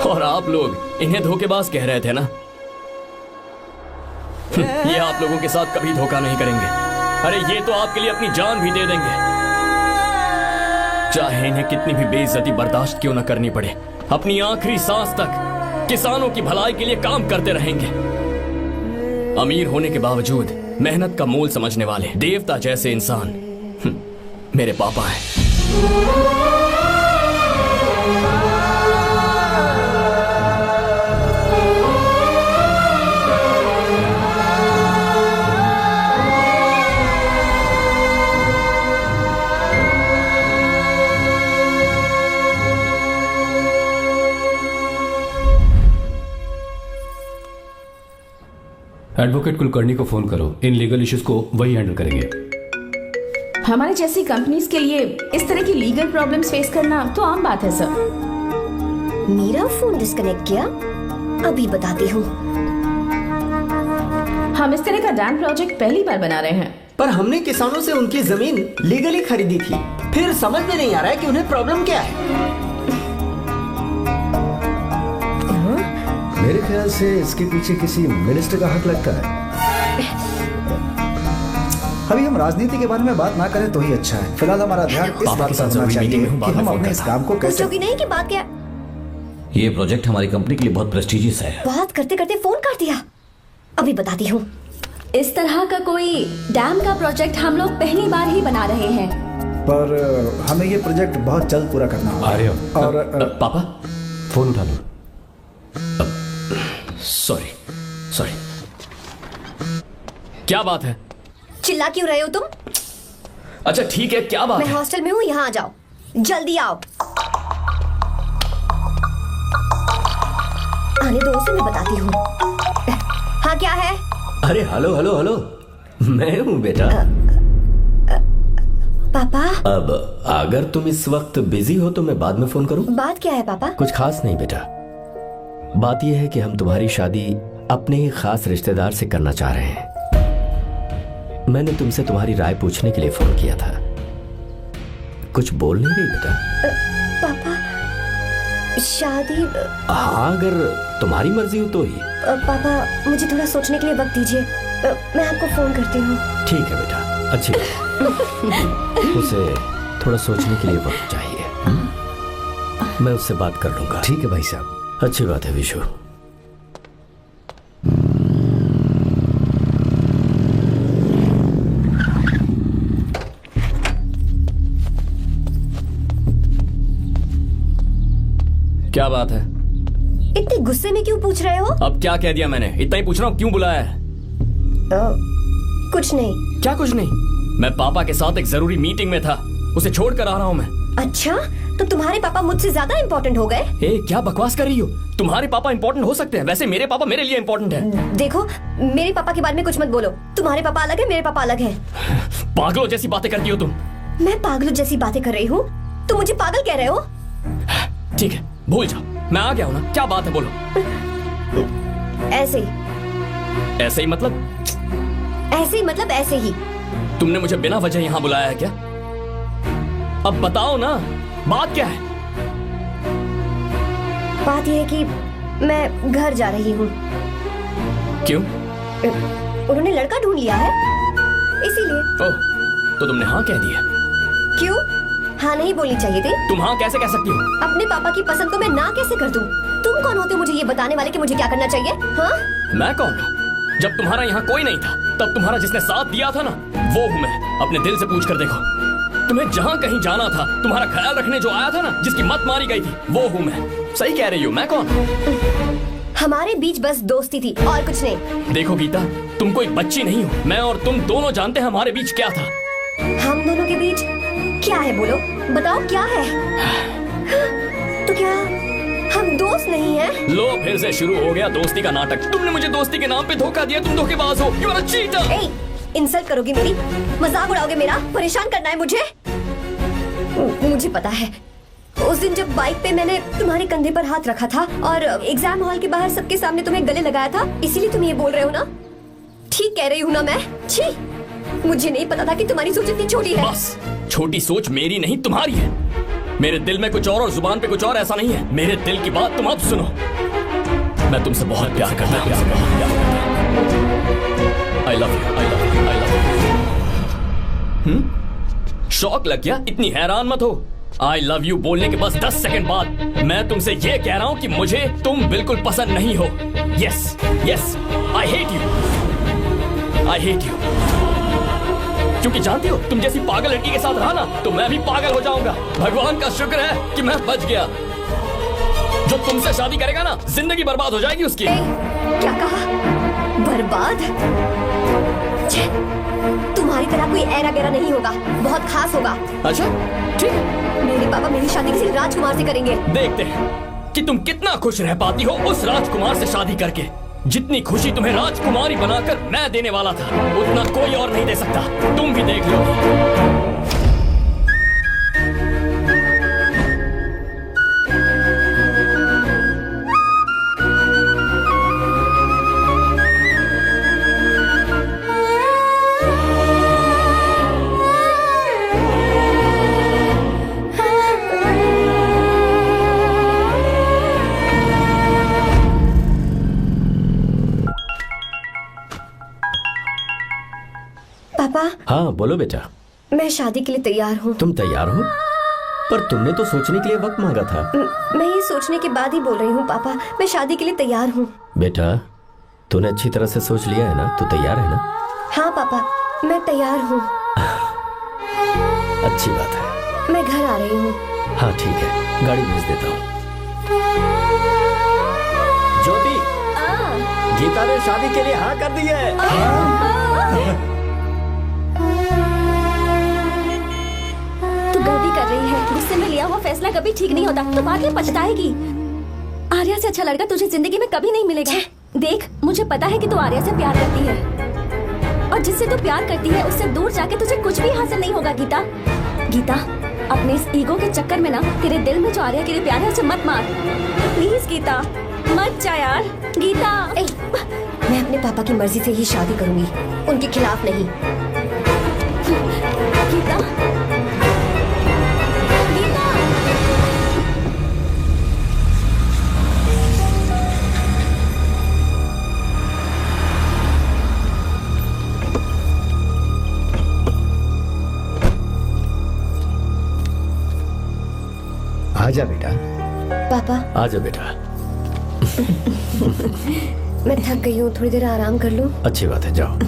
और आप लोग इन्हें धोखेबाज कह रहे थे ना? ये आप लोगों के साथ कभी धोखा नहीं करेंगे। अरे ये तो आपके लिए अपनी जान भी दे देंगे, चाहे इन्हें कितनी भी बेइज्जती बर्दाश्त क्यों न करनी पड़े। अपनी आखिरी सांस तक किसानों की भलाई के लिए काम करते रहेंगे। अमीर होने के बावजूद मेहनत का मोल समझने वाले देवता जैसे इंसान मेरे पापा हैं। एडवोकेट कुलकर्णी को फोन करो। इन लीगल इश्यूज को वही हैंडल करेंगे। हमारे जैसी कंपनीज के लिए इस तरह की लीगल प्रॉब्लम्स फेस करना तो आम बात है सर। मेरा फोन डिस्कनेक्ट किया? अभी बताती हूँ। हम इस तरह का डैम प्रोजेक्ट पहली बार बना रहे हैं। पर हमने किसानों से उनकी जमीन लीगली खरीदी थी। फिर समझ में नहीं आ रहा है कि उन्हें प्रॉब्लम क्या है। मेरे ख्याल से इसके पीछे किसी मिनिस्टर का हक लगता है। अभी हम राजनीति के बारे में बात ना करें तो ही अच्छा है। फिलहाल हमारा ध्यान इस बात पर होना चाहिए कि हम अपने इस काम को कैसे। पूछोगी नहीं कि बात क्या? ये प्रोजेक्ट हमारी कंपनी के लिए बहुत प्रेस्टिजियस है। बात करते करते फोन काट दिया। अभी बताती हूँ। इस तरह का कोई डैम का प्रोजेक्ट हम लोग पहली बार ही बना रहे हैं, पर हमें ये प्रोजेक्ट बहुत जल्द पूरा करना होगा। और पापा फोन उठा लो। सॉरी सॉरी, क्या बात है? चिल्ला क्यों रहे हो तुम? अच्छा ठीक है, क्या बात मैं है? हॉस्टल में हूँ, यहाँ आ जाओ, जल्दी आओ। आने दो उसे, मैं बताती हूँ। हाँ क्या है? अरे हेलो हेलो हेलो, मैं हूँ बेटा। पापा। अब अगर तुम इस वक्त बिजी हो तो मैं बाद में फोन करूँ? बात क्या है पापा? कुछ खास नहीं बेटा, बात यह है कि हम तुम्हारी शादी अपने ही खास रिश्तेदार से करना चाह रहे हैं। मैंने तुमसे तुम्हारी राय पूछने के लिए फोन किया था। कुछ बोल नहीं रही बेटा? पापा शादी। हाँ अगर तुम्हारी मर्जी हो तो ही। पापा मुझे थोड़ा सोचने के लिए वक्त दीजिए, मैं आपको फोन करती हूँ। ठीक है बेटा, अच्छी बात। उसे थोड़ा सोचने के लिए वक्त चाहिए। मैं उससे बात कर लूंगा। ठीक है भाई साहब। अच्छी बात है विशु। क्या बात है? इतने गुस्से में क्यों पूछ रहे हो? अब क्या कह दिया मैंने? इतना ही पूछ रहा हूँ, क्यों बुलाया है? कुछ नहीं। क्या कुछ नहीं? मैं पापा के साथ एक जरूरी मीटिंग में था, उसे छोड़ कर आ रहा हूँ मैं। अच्छा, तो तुम्हारे पापा मुझसे ज्यादा इम्पोर्टेंट हो गए? क्या बकवास कर रही हो? तुम्हारे पापा इम्पोर्टेंट हो सकते हैं, वैसे मेरे पापा मेरे लिए इम्पोर्टेंट है। देखो, मेरे पापा के बारे में कुछ मत बोलो। तुम्हारे पापा अलग है, मेरे पापा अलग है। पागलों जैसी बातें करती हो तुम। मैं पागलों जैसी बातें कर रही हूँ? तुम मुझे पागल कह रहे हो? ठीक है, भूल जाओ, मैं आ गया हूँ ना। क्या बात है, बोलो। ऐसे ही। ऐसे ही मतलब? ऐसे ही मतलब ऐसे ही। तुमने मुझे बिना वजह यहाँ बुलाया है क्या? अब बताओ ना, बात क्या है? बात यह है कि मैं घर जा रही हूँ। क्यों? उन्होंने लड़का ढूंढ लिया है, इसीलिए। ओह, तो तुमने हाँ कह दिया? क्यों? हाँ नहीं बोलनी चाहिए थी? तुम हाँ कैसे कह सकती हो? अपने पापा की पसंद को मैं ना कैसे कर दूं? तुम कौन होते हो मुझे ये बताने वाले कि मुझे क्या करना चाहिए? हाँ? मैं कौन हूँ? जब तुम्हारा यहाँ कोई नहीं था, तब तुम्हारा जिसने साथ दिया था ना, वो हूँ मैं। अपने दिल से पूछ कर देखो। तुम्हें जहाँ कहीं जाना था, तुम्हारा ख्याल रखने जो आया था ना, जिसकी मत मारी गई थी, वो हूँ मैं। सही कह रही हूँ, मैं कौन? हमारे बीच बस दोस्ती थी और कुछ नहीं। देखो गीता, तुम कोई बच्ची नहीं हो। मैं और तुम दोनों जानते हैं हमारे बीच क्या था। हम दोनों के बीच क्या है? बोलो, बताओ क्या है? तो क्या हम दोस्त नहीं हैं? लो, फिर से शुरू हो गया दोस्ती का नाटक। तुमने मुझे दोस्ती के नाम पे धोखा दिया। तुम धोखेबाज हो। You are a cheater. ए, इंसल्ट करोगे मेरी? मजाक उड़ाओगे मेरा? परेशान करना है मुझे? मुझे पता है, उस दिन जब बाइक पे मैंने तुम्हारे कंधे पर हाथ रखा था और एग्जाम हॉल के बाहर सबके सामने तुम्हें गले लगाया था, इसीलिए तुम ये बोल रहे हो ना? ठीक कह रही हूँ ना मैं? छी, मुझे नहीं पता था कि तुम्हारी सोच इतनी छोटी है। बस, छोटी सोच मेरी नहीं तुम्हारी है। मेरे दिल में कुछ और जुबान पे कुछ और, ऐसा नहीं है। मेरे दिल की बात तुम अब सुनो। मैं तुमसे बहुत प्यार करता हूँ। I love you, I love you, I love you। शौक लग गया? इतनी हैरान मत हो। I love you बोलने के बस 10 सेकंड बाद मैं तुमसे ये कह रहा हूँ कि मुझे तुम बिल्कुल पसंद नहीं हो। Yes, yes, I hate you, I hate you। क्योंकि जानती हो, तुम जैसी पागल लड़की के साथ रहा ना, तो मैं भी पागल हो जाऊंगा। भगवान का शुक्र है कि मैं बच गया। जो तुमसे शादी करेगा ना, जिंदगी बर्बाद हो जाएगी उसकी। क्या कहा? बर्बाद? तुम्हारी तरह कोई ऐरा गैरा नहीं होगा, बहुत खास होगा। अच्छा, ठीक है। मेरे पापा मेरी शादी किसी राजकुमार से करेंगे। देखते हैं कि तुम कितना खुश रह पाती हो उस राजकुमार से शादी करके। जितनी खुशी तुम्हें राजकुमारी बनाकर मैं देने वाला था, उतना कोई और नहीं दे सकता। तुम भी देख लो। पापा। हाँ बोलो बेटा। मैं शादी के लिए तैयार हूँ। तुम तैयार हो? पर तुमने तो सोचने के लिए वक्त मांगा था। मैं ये सोचने के बाद ही बोल रही हूँ पापा, मैं शादी के लिए तैयार हूँ। बेटा, तूने अच्छी तरह से सोच लिया है ना? तू तैयार है ना? हाँ पापा, मैं तैयार हूँ। अच्छी बात है। मैं घर आ रही हूँ। हाँ ठीक है, गाड़ी भेज देता हूँ। ज्योति, गीता ने शादी के लिए हाँ कर दी है। तू गलती कर रही है। गुस्से में लिया हुआ फैसला कभी ठीक नहीं होता, तो बाद में पछताएगी। आर्या से अच्छा लड़का तुझे जिंदगी में कभी नहीं मिलेगा। देख, मुझे पता है कि तू आर्या से प्यार करती है, और जिससे तू प्यार करती है उससे दूर जाके तुझे कुछ भी हासिल नहीं होगा। गीता, गीता, अपने इस ईगो के चक्कर में ना तेरे दिल में जो आर्या के लिए प्यार है उसे मत मार। प्लीज गीता, मत जा यार। गीता, मैं अपने पापा की मर्जी से ही शादी करूंगी, उनके खिलाफ नहीं। गीता, आजा बेटा। पापा। आजा बेटा। मैं थक गई हूँ, थोड़ी देर आराम कर लूँ। अच्छी बात है, जाओ।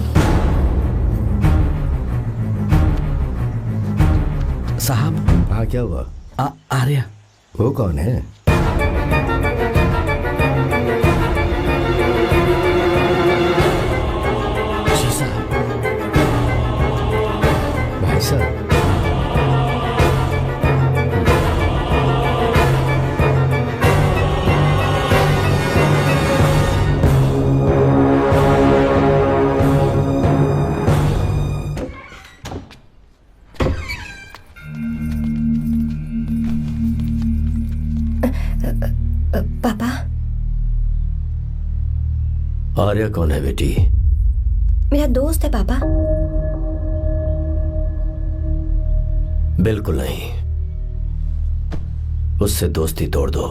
साहब। हाँ क्या हुआ? आर्या। वो कौन है? सर। पापा, आर्या कौन है बेटी? मेरा दोस्त है पापा। बिल्कुल नहीं, उससे दोस्ती तोड़ दो।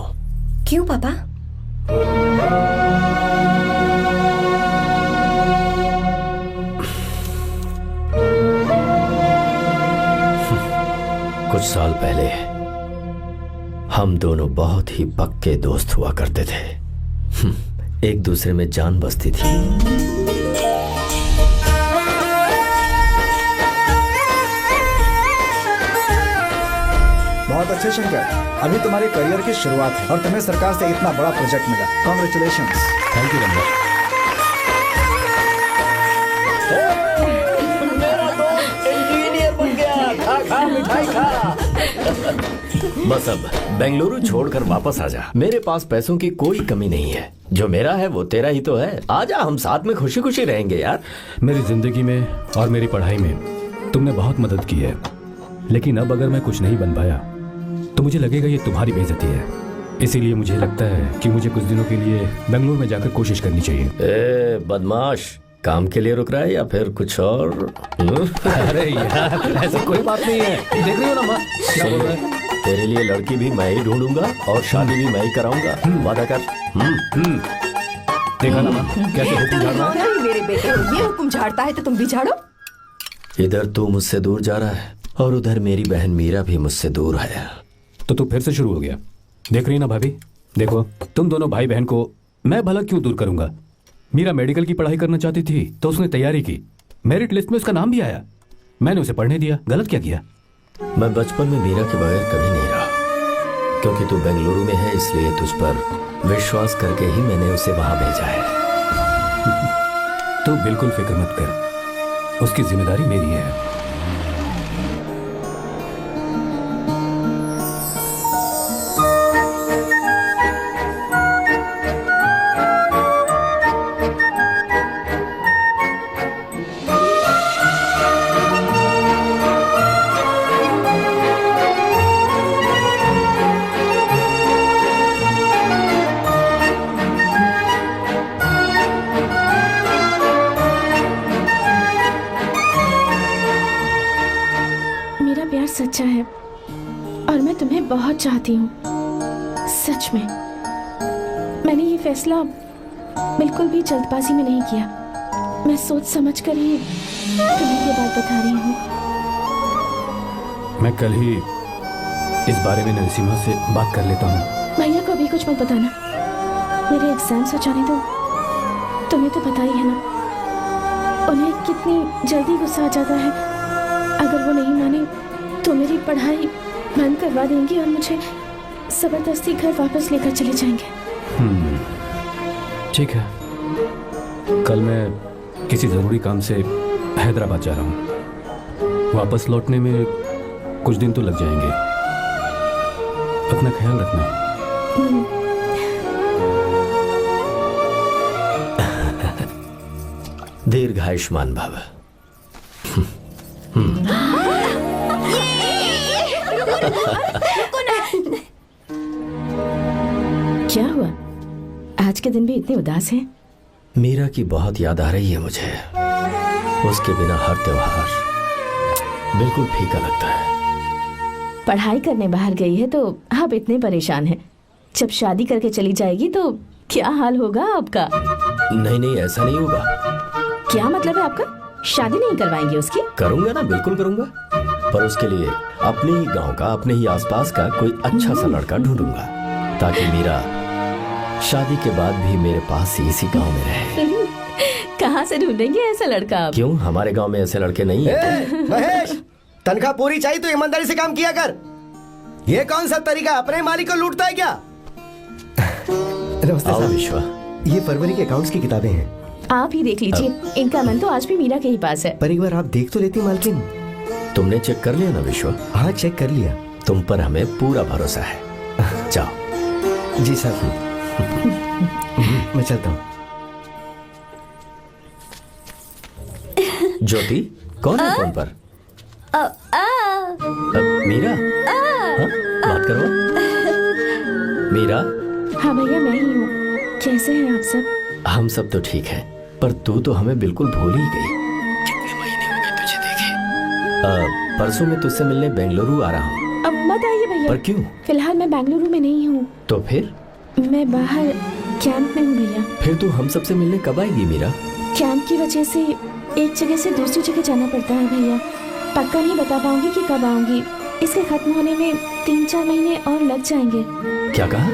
क्यों पापा? कुछ साल पहले हम दोनों बहुत ही पक्के दोस्त हुआ करते थे। एक दूसरे में जान बसती थी। बहुत अच्छे शंकर, अभी तुम्हारे करियर की शुरुआत है और तुम्हें सरकार से इतना बड़ा प्रोजेक्ट मिला। कॉन्ग्रेचुलेशंस। Thank you Ramesh. मेरा दोस्त इंजीनियर बन गया। खा खा मिठाई खा। बस अब बेंगलुरु छोड़कर वापस आ जा। मेरे पास पैसों की कोई कमी नहीं है। जो मेरा है वो तेरा ही तो है। आजा, हम साथ में खुशी खुशी रहेंगे यार। मेरी जिंदगी में और मेरी पढ़ाई में तुमने बहुत मदद की है, लेकिन अब अगर मैं कुछ नहीं बन पाया तो मुझे लगेगा ये तुम्हारी बेइज्जती है। इसीलिए मुझे लगता है कि मुझे कुछ दिनों के लिए बेंगलुरु में जाकर कोशिश करनी चाहिए। ए बदमाश, काम के लिए रुक रहा है या फिर कुछ और? अरे यार, ऐसी कोई बात नहीं है। देख रही हो ना माँ, क्या बोल रहा है? तेरे लिए लड़की भी मैं ही ढूंढूंगा और शादी भी मैं ही कराऊंगा। वादा कर। देखा ना माँ, कैसे हुक्म झाड़ रहा है? मेरे बेटे, ये हुक्म झाड़ता है तो तुम भी झाड़ो। इधर तू मुझसे दूर जा रहा है और उधर मेरी बहन मीरा भी मुझसे दूर है। तो तू फिर से शुरू हो गया। देख रही ना भाभी, देखो तुम दोनों भाई बहन को मैं भला क्यों दूर करूंगा। मीरा मेडिकल की पढ़ाई करना चाहती थी तो उसने तैयारी की, मेरिट लिस्ट में उसका नाम भी आया, मैंने उसे पढ़ने दिया। गलत क्या किया? मैं बचपन में मीरा के बगैर कभी नहीं रहा, क्योंकि तू बेंगलुरु में है इसलिए तुझ पर विश्वास करके ही मैंने उसे वहां भेजा है। तू बिल्कुल फिक्र मत कर, उसकी जिम्मेदारी मेरी है। सच्चा है और मैं तुम्हें बहुत चाहती हूँ, सच में। मैंने ये फैसला बिल्कुल भी जल्दबाजी में नहीं किया। मैं सोच समझ कर ही तुम्हें ये बात बता रही हूँ। मैं कल ही इस बारे में नरसिम्हा से बात कर लेता हूँ। भैया को अभी कुछ मत बताना, मेरे एग्जाम्स हो जाने दो। तुम्हें तो पता ही है ना उन्हें कितनी जल्दी गुस्सा आ जाता है। अगर वो नहीं माने तो मेरी पढ़ाई बंद करवा देंगे और मुझे जबरदस्ती घर वापस लेकर चले जाएंगे। ठीक है, कल मैं किसी जरूरी काम से हैदराबाद जा रहा हूँ। वापस लौटने में कुछ दिन तो लग जाएंगे। अपना ख्याल रखना। दीर्घायुष्मान भव। क्या हुआ, आज के दिन भी इतने उदास हैं? मीरा की बहुत याद आ रही है मुझे। उसके बिना हर त्योहार बिल्कुल फीका लगता है। पढ़ाई करने बाहर गई है तो आप इतने परेशान हैं। जब शादी करके चली जाएगी तो क्या हाल होगा आपका? नहीं, ऐसा नहीं होगा। क्या मतलब है आपका? शादी नहीं करवाएंगे उसकी? करूंगा ना, बिल्कुल करूंगा, पर उसके लिए अपने ही गांव का, अपने ही आसपास का कोई अच्छा सा लड़का ढूंढूंगा ताकि मीरा शादी के बाद भी मेरे पास ही इसी गांव में रहे। कहाँ से ढूंढेंगे ऐसा लड़का आप? क्यों, हमारे गांव में ऐसे लड़के नहीं हैं। महेश, तनख्वाह पूरी चाहिए तो ईमानदारी से काम किया कर। ये कौन सा तरीका, अपने मालिक को लूटता है क्या? आओ विश्वा, ये फरवरी के अकाउंट्स की किताबें हैं। आप ही देख लीजिए, इनका मन तो आज भी मीरा के ही पास है। पर एक बार आप देख तो लेती मालकिन। तुमने चेक कर लिया ना विश्वा? हाँ चेक कर लिया। तुम पर हमें पूरा भरोसा है। जाओ। जी सर। मैं चलता हूँ। ज्योति, कौन है फोन पर? मीरा? हाँ? बात करो। मीरा? हाँ भैया, मैं ही हूँ। कैसे हैं आप सब? हम सब तो ठीक हैं, पर तू तो हमें बिल्कुल भूल ही गई। कितने महीने हो गए तुझे देखे? परसों मैं तुझसे मिलने बेंगलुरु आ रहा हूँ। अब मत आइए भैया। पर क्यों? फिलहाल मैं बेंगलुरु में नहीं हूँ। तो फिर? मैं बाहर कैंप में हूँ भैया। फिर तू हम सबसे मिलने कब आएगी मीरा? कैंप की वजह से एक जगह से दूसरी जगह जाना पड़ता है भैया। पक्का नहीं बता पाऊंगी कि कब आऊंगी। इसके खत्म होने में 3-4 महीने और लग जाएंगे। क्या कहा?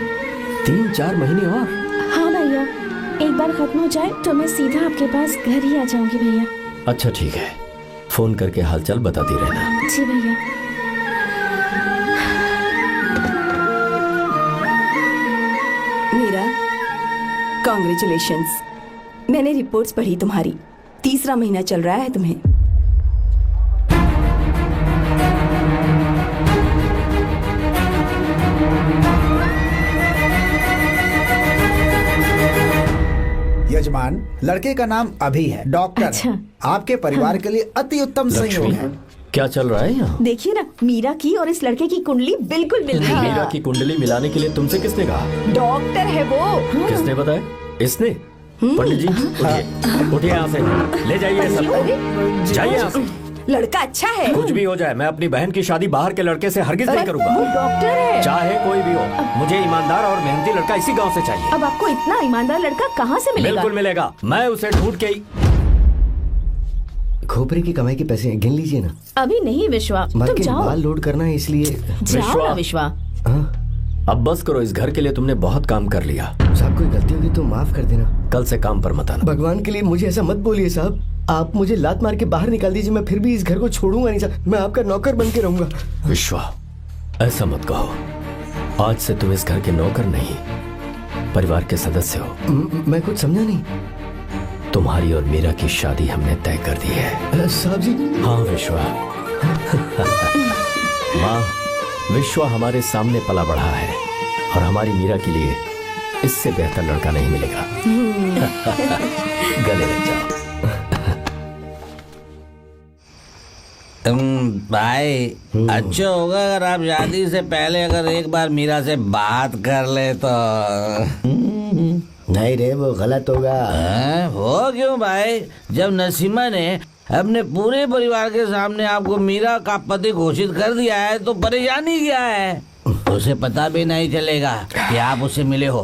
3-4 महीने और? हाँ भैया, एक बार खत्म हो जाए तो मैं सीधा आपके पास घर ही आ जाऊंगी भैया। अच्छा ठीक है, फोन करके हालचाल बताती रहना। जी भैया। मीरा, कॉन्ग्रेचुलेशंस। मैंने रिपोर्ट्स पढ़ी तुम्हारी। 3रा महीना चल रहा है तुम्हें। यजमान, लड़के का नाम अभी है, डॉक्टर। अच्छा। आपके परिवार के लिए अति उत्तम संयोग है। क्या चल रहा है यहाँ? देखिए ना, मीरा की और इस लड़के की कुंडली बिल्कुल मिल रही है। मीरा की कुंडली मिलाने के लिए तुमसे किसने कहा? डॉक्टर है वो। किसने बताया? इसने? पंडित जी उठिए, उठिए यहाँ से, ले जाइए सब, जाइए यहाँ से। लड़का अच्छा है। कुछ भी हो जाए, मैं अपनी बहन की शादी बाहर के लड़के से हरगिज नहीं वो करूंगा। डॉक्टर है। चाहे कोई भी हो, मुझे ईमानदार और मेहनती लड़का इसी गांव से चाहिए। अब आपको इतना ईमानदार लड़का कहाँ से मिलेगा? बिल्कुल मिलेगा, मैं उसे ढूंढ के ही। खोपरे की कमाई के पैसे गिन लीजिए ना। अभी नहीं विश्वा, तुम बल्कि जाओ। बाल लोड करना है इसलिए। जाओ ना विश्वा। अब बस करो, इस घर के लिए तुमने बहुत काम कर लिया। साहब कोई गलती होगी तो माफ कर देना। कल से काम पर मत आना। भगवान के लिए मुझे ऐसा मत बोलिए साहब। आप मुझे लात मार के बाहर निकाल दीजिए, मैं फिर भी इस घर को छोड़ूंगा नहीं साहब। मैं आपका नौकर बन के रहूंगा। विश्वा, ऐसा मत कहो। आज से तुम इस घर के नौकर नहीं, परिवार के सदस्य हो। मैं कुछ समझा नहीं। तुम्हारी और मीरा की शादी हमने तय कर दी है। साहब जी। हाँ विश्वा। माँ, विश्वा हमारे सामने पला बढ़ा है और हमारी मीरा के लिए इससे बेहतर लड़का नहीं मिलेगा। गले लग जाओ। भाई, अच्छा होगा अगर आप शादी से पहले अगर एक बार मीरा से बात कर ले तो। नहीं रे, वो गलत होगा। हो क्यों भाई? जब नसीमा ने अपने पूरे परिवार के सामने आपको मीरा का पति घोषित कर दिया है तो परेशानी क्या है? उसे पता भी नहीं चलेगा कि आप उससे मिले हो।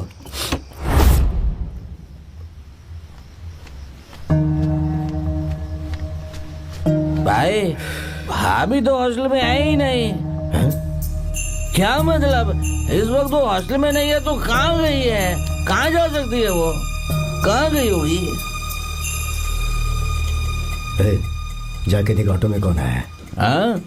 भाई, भाभी तो हॉस्टल में है ही नहीं। क्या मतलब? इस वक्त वो हॉस्टल में नहीं है तो कहाँ गई है? कहाँ जा सकती है वो? कहाँ गई होगी? जाके देख ऑटो में कौन है। हाँ?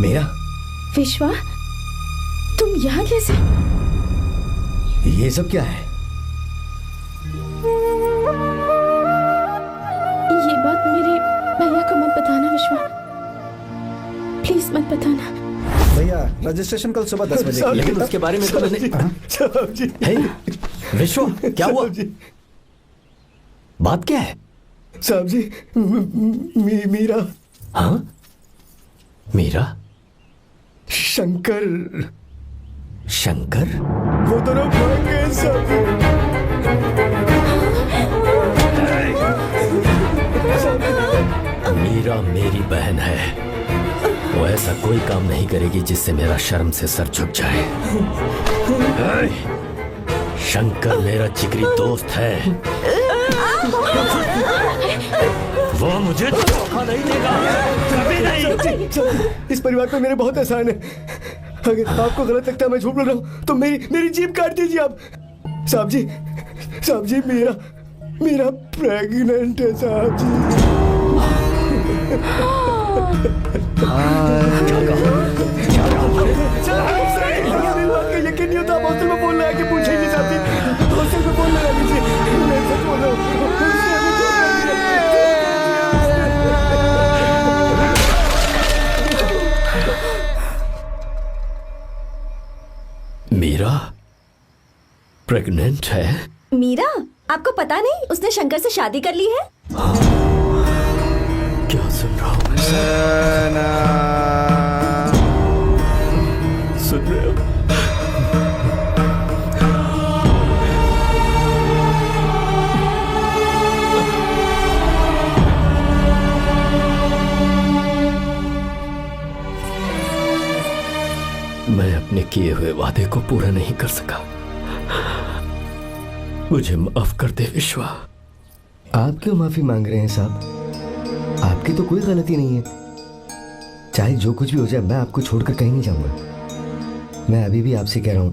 मेरा विश्वा, तुम यहाँ कैसे? ये सब क्या है? ये बात मेरे भैया को मत बताना विश्वा, प्लीज मत बताना। भैया, रजिस्ट्रेशन कल सुबह 10 बजे। लेकिन उसके बारे में तो मैंने। विश्वा, क्या हुआ? बात क्या है? साहब जी, मीरा। हाँ? मीरा? शंकर। शंकर? वो दोनों भाग गए साहब जी। मीरा मेरी बहन है, वो ऐसा कोई काम नहीं करेगी जिससे मेरा शर्म से सर झुक जाए। शंकर मेरा जिगरी दोस्त है, वो मुझे धोखा नहीं देगा, कभी नहीं। इस परिवार पे मेरे बहुत एहसान है। अगर आपको गलत लगता है मैं झूठ बोल रहा हूँ तो मेरी जीभ काट दीजिए आप। साहब जी मेरा प्रेग्नेंट है साहब जी। यकीन नहीं होता, आप हॉस्टल में फोन लगा के पूछेंगे साहब जी, हॉस्टल में फोन लगा लीजिए, मैं सच बोल रहा हूँ। मीरा प्रेग्नेंट है? मीरा, आपको पता नहीं उसने शंकर से शादी कर ली है? क्या सुन रहा हूँ मैं? सुन रहे हो? मैं अपने किए हुए वादे को पूरा नहीं कर सका, मुझे माफ कर दे विश्वा। आप क्यों माफी मांग रहे हैं साहब? आपकी तो कोई गलती नहीं है। चाहे जो कुछ भी हो जाए मैं आपको छोड़कर कहीं नहीं जाऊंगा। मैं अभी भी आपसे कह रहा हूं,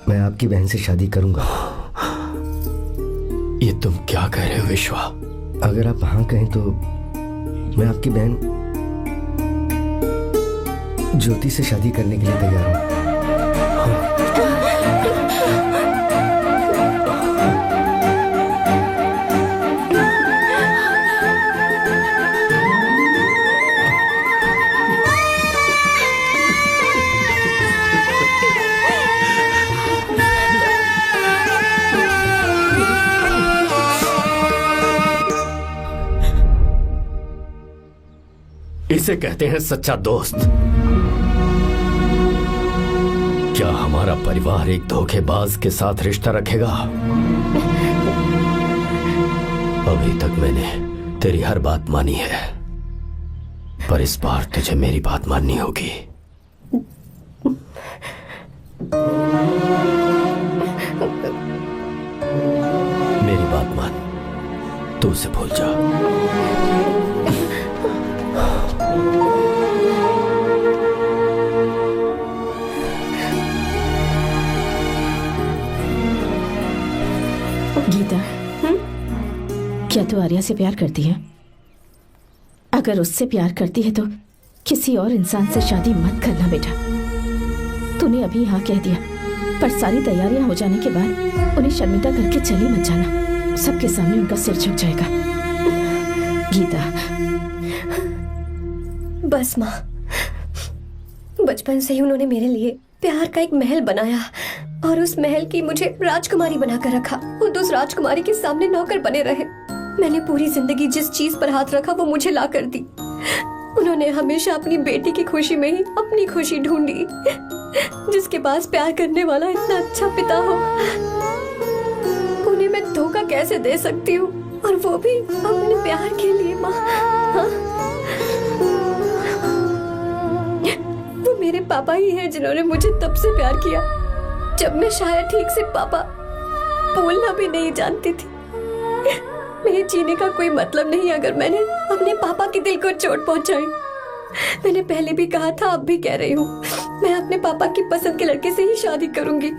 मैं आपकी बहन से शादी करूंगा। ये तुम क्या कह रहे हो विश्वा? अगर आप हाँ कहें तो मैं आपकी बहन ज्योति से शादी करने के लिए तैयार हूं। इसे कहते हैं सच्चा दोस्त। क्या हमारा परिवार एक धोखेबाज के साथ रिश्ता रखेगा? अभी तक मैंने तेरी हर बात मानी है, पर इस बार तुझे मेरी बात माननी होगी। मेरी बात मान, तू उसे भूल जा। गीता, क्या तू आर्या से प्यार करती है? अगर उससे प्यार करती है तो किसी और इंसान से शादी मत करना बेटा। तूने अभी हाँ कह दिया, पर सारी तैयारियां हो जाने के बाद उन्हें शर्मिंदा करके चली मत जाना। सबके सामने उनका सिर झुक जाएगा। गीता। बस माँ, बचपन से ही उन्होंने मेरे लिए प्यार का एक महल बनाया और उस महल की मुझे राजकुमारी बनाकर रखा। खुद उस राजकुमारी के सामने नौकर बने रहे। मैंने पूरी जिंदगी जिस चीज पर हाथ रखा वो मुझे ला कर दी। उन्होंने हमेशा अपनी बेटी की खुशी में ही अपनी खुशी ढूंढी। जिसके पास प्यार करने वाला इतना अच्छा पिता हो, उन्हें मैं धोखा कैसे दे सकती हूँ, और वो भी अपने प्यार के लिए। माँ, हाँ? वो मेरे पापा ही हैं जिन्होंने मुझे तब से प्यार किया जब मैं शायद ठीक से पापा बोलना भी नहीं जानती थी। मेरे जीने का कोई मतलब नहीं अगर मैंने अपने पापा के दिल को चोट पहुंचाई। मैंने पहले भी कहा था, अब भी कह रही हूँ, मैं अपने पापा की पसंद के लड़के से ही शादी करूंगी,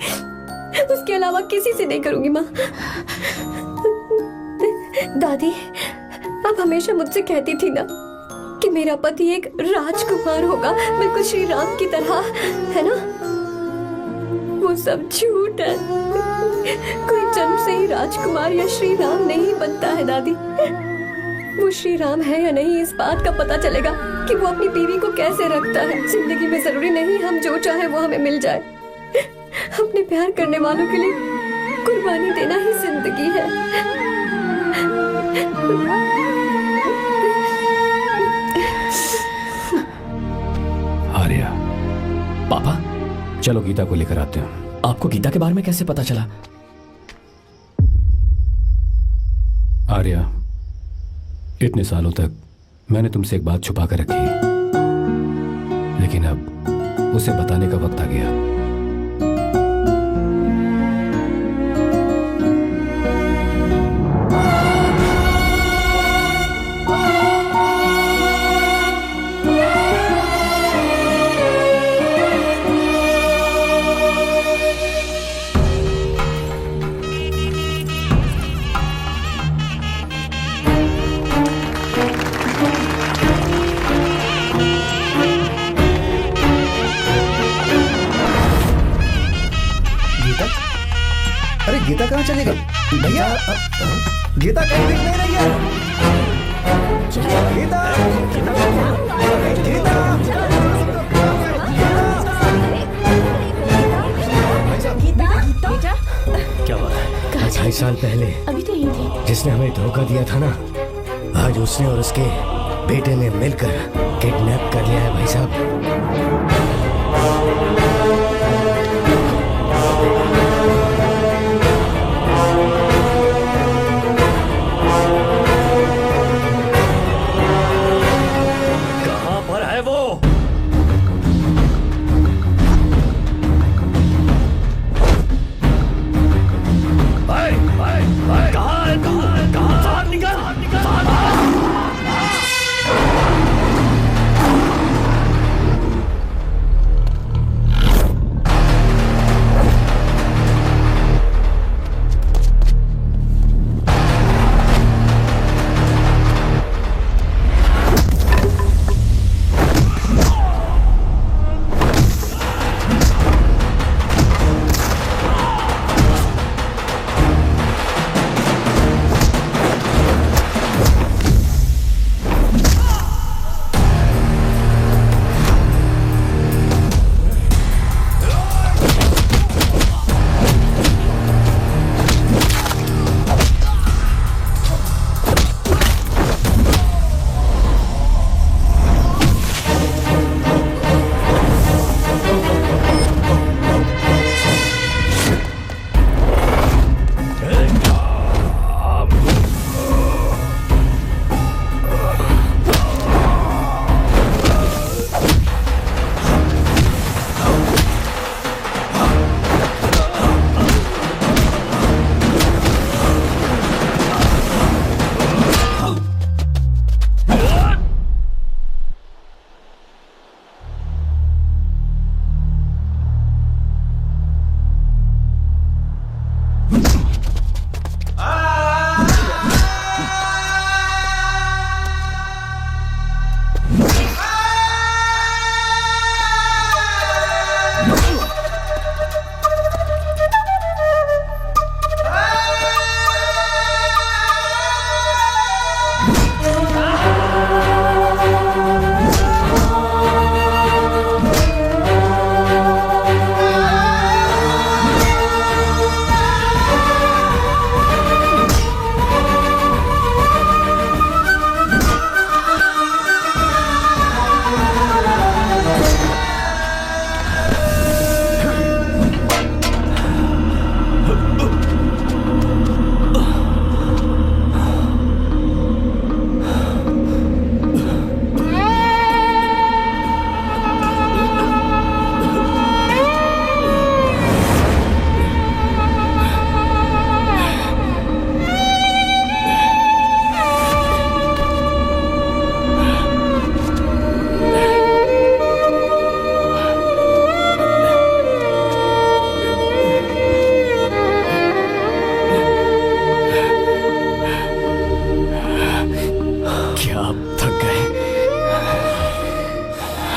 उसके अलावा किसी से नहीं करूंगी। माँ, दादी आप हमेशा मुझसे कहती थी ना कि मेरा पति एक राजकुमार होगा, बिल्कुल श्री राम की तरह, है ना? वो सब झूठ है। कोई जन्म से ही राजकुमार या श्री राम नहीं बनता है दादी। वो श्री राम है या नहीं, इस बात का पता चलेगा कि वो अपनी बीवी को कैसे रखता है। जिंदगी में जरूरी नहीं हम जो चाहे वो हमें मिल जाए। अपने प्यार करने वालों के लिए कुर्बानी देना ही जिंदगी है। आर्या, पापा, चलो गीता को लेकर आते हैं। आपको गीता के बारे में कैसे पता चला? आर्या, इतने सालों तक मैंने तुमसे एक बात छुपा कर रखी, लेकिन अब उसे बताने का वक्त आ गया। अरे गीता कहाँ चली गई भैया? गीता कहीं दिख नहीं रही है। गीता, गीता, क्या बात है? 2.5 साल पहले अभी तो यही थी। जिसने हमें धोखा दिया था ना, आज उसने और उसके बेटे ने मिलकर किडनैप कर लिया है भाई साहब। कहां पर है वो? कहां है तू? बाहर निकल,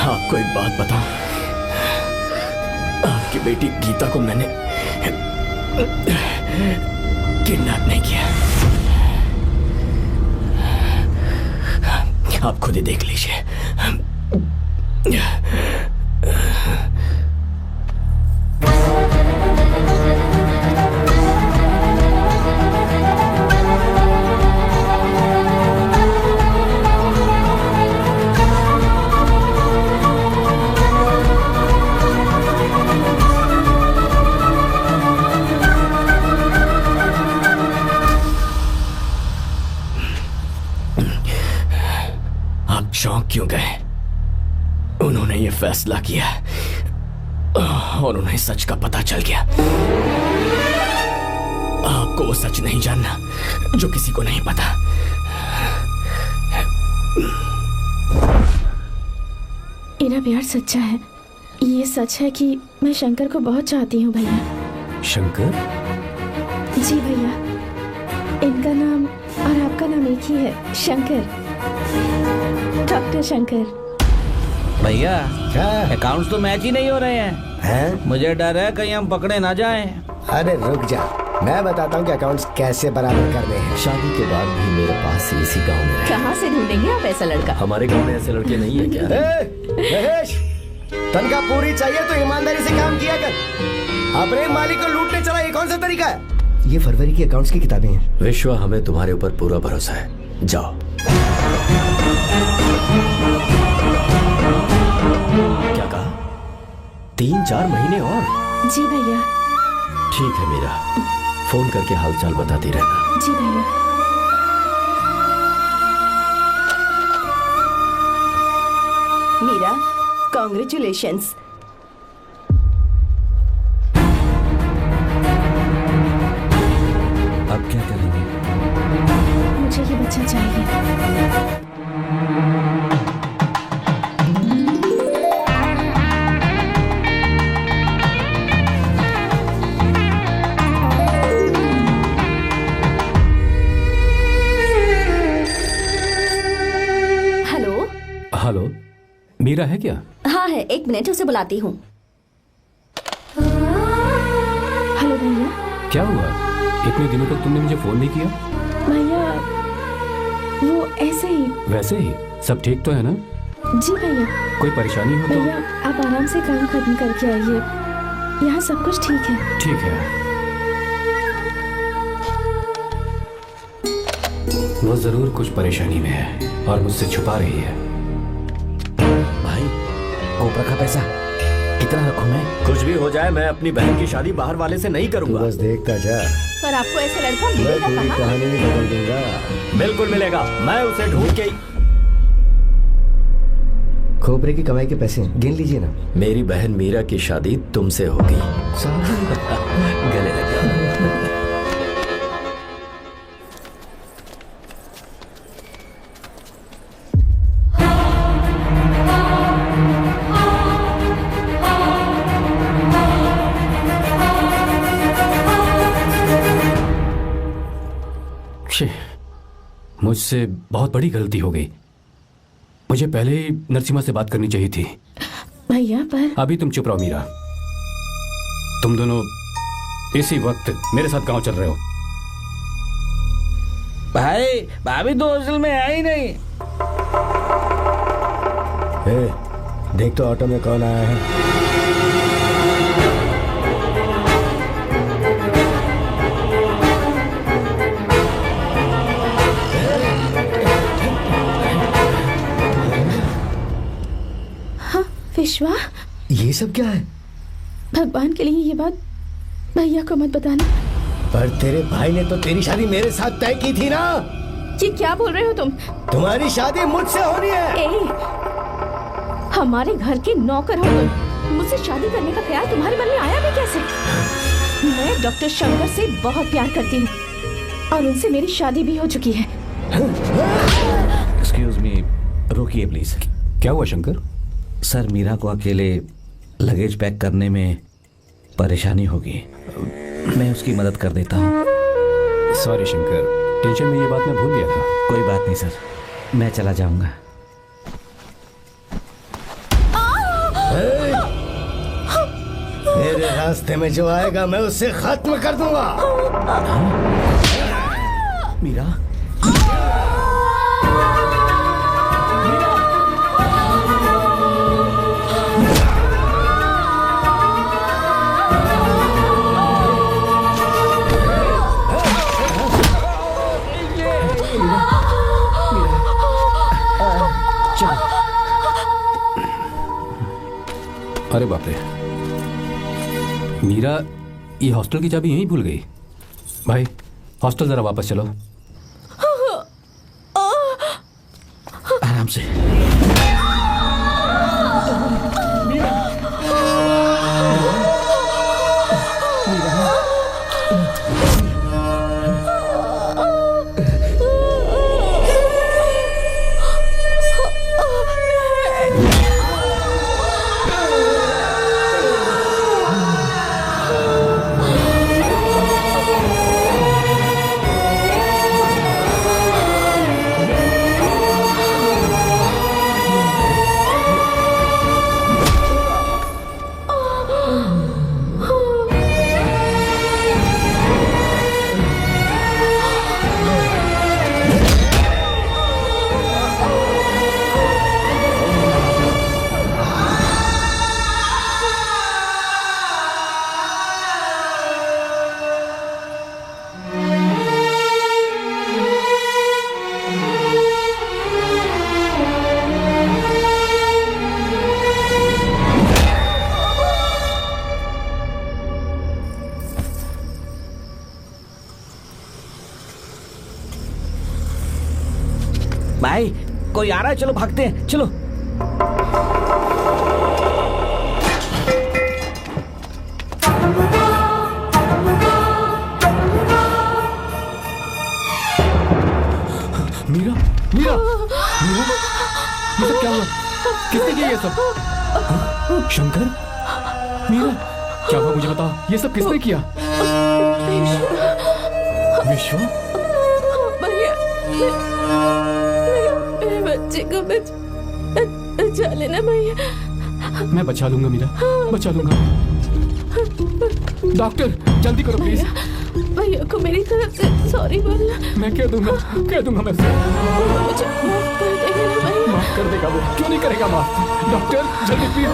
आपको एक बात बताऊं, आपकी बेटी गीता को मैंने किडनैप नहीं किया। आप खुद ही देख लीजिए। चौंक क्यों गए? उन्होंने ये फैसला किया और उन्हें सच का पता चल गया। आपको वो सच नहीं जानना जो किसी को नहीं पता। इनका प्यार सच्चा है। ये सच है कि मैं शंकर को बहुत चाहती हूँ भैया। शंकर? जी भैया, इनका नाम और आपका नाम एक ही है, शंकर, डॉक्टर शंकर। भैया अकाउंट्स तो मैच ही नहीं हो रहे हैं। हैं? मुझे डर है कहीं हम पकड़े ना जाएं। अरे रुक जा, मैं बताता हूँ कि अकाउंट्स कैसे बराबर करने हैं। शादी के बाद भी मेरे पास इसी गांव में रहे। कहाँ से ढूंढेंगे आप ऐसा लड़का? हमारे गांव में ऐसे लड़के नहीं है क्या? महेश, तनख्वाह पूरी चाहिए तो ईमानदारी से काम किया कर। अपने मालिक को लूटने चला, ये कौन सा तरीका है? ये फरवरी की अकाउंट्स की किताबें हैं। विश्व, हमें तुम्हारे ऊपर पूरा भरोसा है। जाओ। क्या कहा? 3-4 महीने और? जी भैया। ठीक है मीरा, फोन करके हालचाल बताती रहना। जी भैया। मीरा, कॉन्ग्रेचुलेशंस। अब क्या करेंगे? मुझे ये बच्चा चाहिए। हेलो। हेलो, मीरा है क्या? हाँ है, 1 मिनट उसे बुलाती हूँ। हेलो भैया। क्या हुआ? इतने दिनों तक तुमने मुझे फोन नहीं किया? भैया वो ऐसे ही। वैसे ही? सब ठीक तो है ना? जी भैया। कोई परेशानी हो तो? भैया आप आराम से काम खत्म करके आइए, यहाँ सब कुछ ठीक है। ठीक है। वो जरूर कुछ परेशानी में है और मुझसे छुपा रही है। भाई, कोपरा का पैसा कितना रखूं मैं? कुछ भी हो जाए, मैं अपनी बहन की शादी बाहर वाले से नहीं करूंगा। बस देखता जा। पर आपको ऐसा लड़का मैं मिलेगा पूरी कहाँ? कहानी नहीं बदल दूंगा। बिल्कुल मिलेगा, मैं उसे ढूंढ के। खोपरे की कमाई के पैसे गिन लीजिए ना। मेरी बहन मीरा की शादी तुमसे होगी। गले लग गया। मुझसे बहुत बड़ी गलती हो गई। मुझे पहले ही नरसिम्हा से बात करनी चाहिए थी। भैया पर अभी तुम चुप रहो मीरा। तुम दोनों इसी वक्त मेरे साथ गांव चल रहे हो। भाई, भाभी तो हॉस्टल में है ही नहीं। देख तो ऑटो में कौन आया है। विश्वा, ये सब क्या है? भगवान के लिए ये बात भैया को मत बताना। पर तेरे भाई ने तो तेरी शादी मेरे साथ तय की थी ना। जी क्या बोल रहे हो तुम? तुम्हारी शादी मुझसे होनी है। हमारे घर के नौकर हो तुम, मुझसे शादी करने का ख्याल तुम्हारे मन में आया भी कैसे? मैं डॉक्टर शंकर से बहुत प्यार करती हूँ और उनसे मेरी शादी भी हो चुकी है। एक्सक्यूज मी, रोकिए प्लीज। क्या हुआ शंकर? सर, मीरा को अकेले लगेज पैक करने में परेशानी होगी। मैं उसकी मदद कर देता हूँ। सॉरी शंकर, टेंशन में ये बात मैं भूल गया था। कोई बात नहीं सर, मैं चला जाऊंगा। मेरे रास्ते में जो आएगा मैं उससे खत्म कर दूंगा। मीरा, अरे बाप रे, मीरा ये हॉस्टल की चाबी यहीं भूल गई। भाई, हॉस्टल जरा वापस चलो। आराम से। कोई आ रहा है, चलो भागते हैं, चलो। मीरा, मीरा, मीरा, ये सब क्या हुआ? किसने किया ये सब? हाँ? शंकर, मीरा, क्या हुआ मुझे बता, ये सब किसने किया? विश्व, भैया, मेरे बच्चे को बचा लेना भैया। मैं बचा लूंगा मीरा, बचा लूंगा। डॉक्टर जल्दी करो प्लीज। भैया को मेरी तरफ से सॉरी बोलना। मैं कह दूंगा मैं उसे। मुझे माफ कर देगा ना भैया? माफ कर देगा वो, क्यों नहीं करेगा माफ? डॉक्टर जल्दी प्लीज।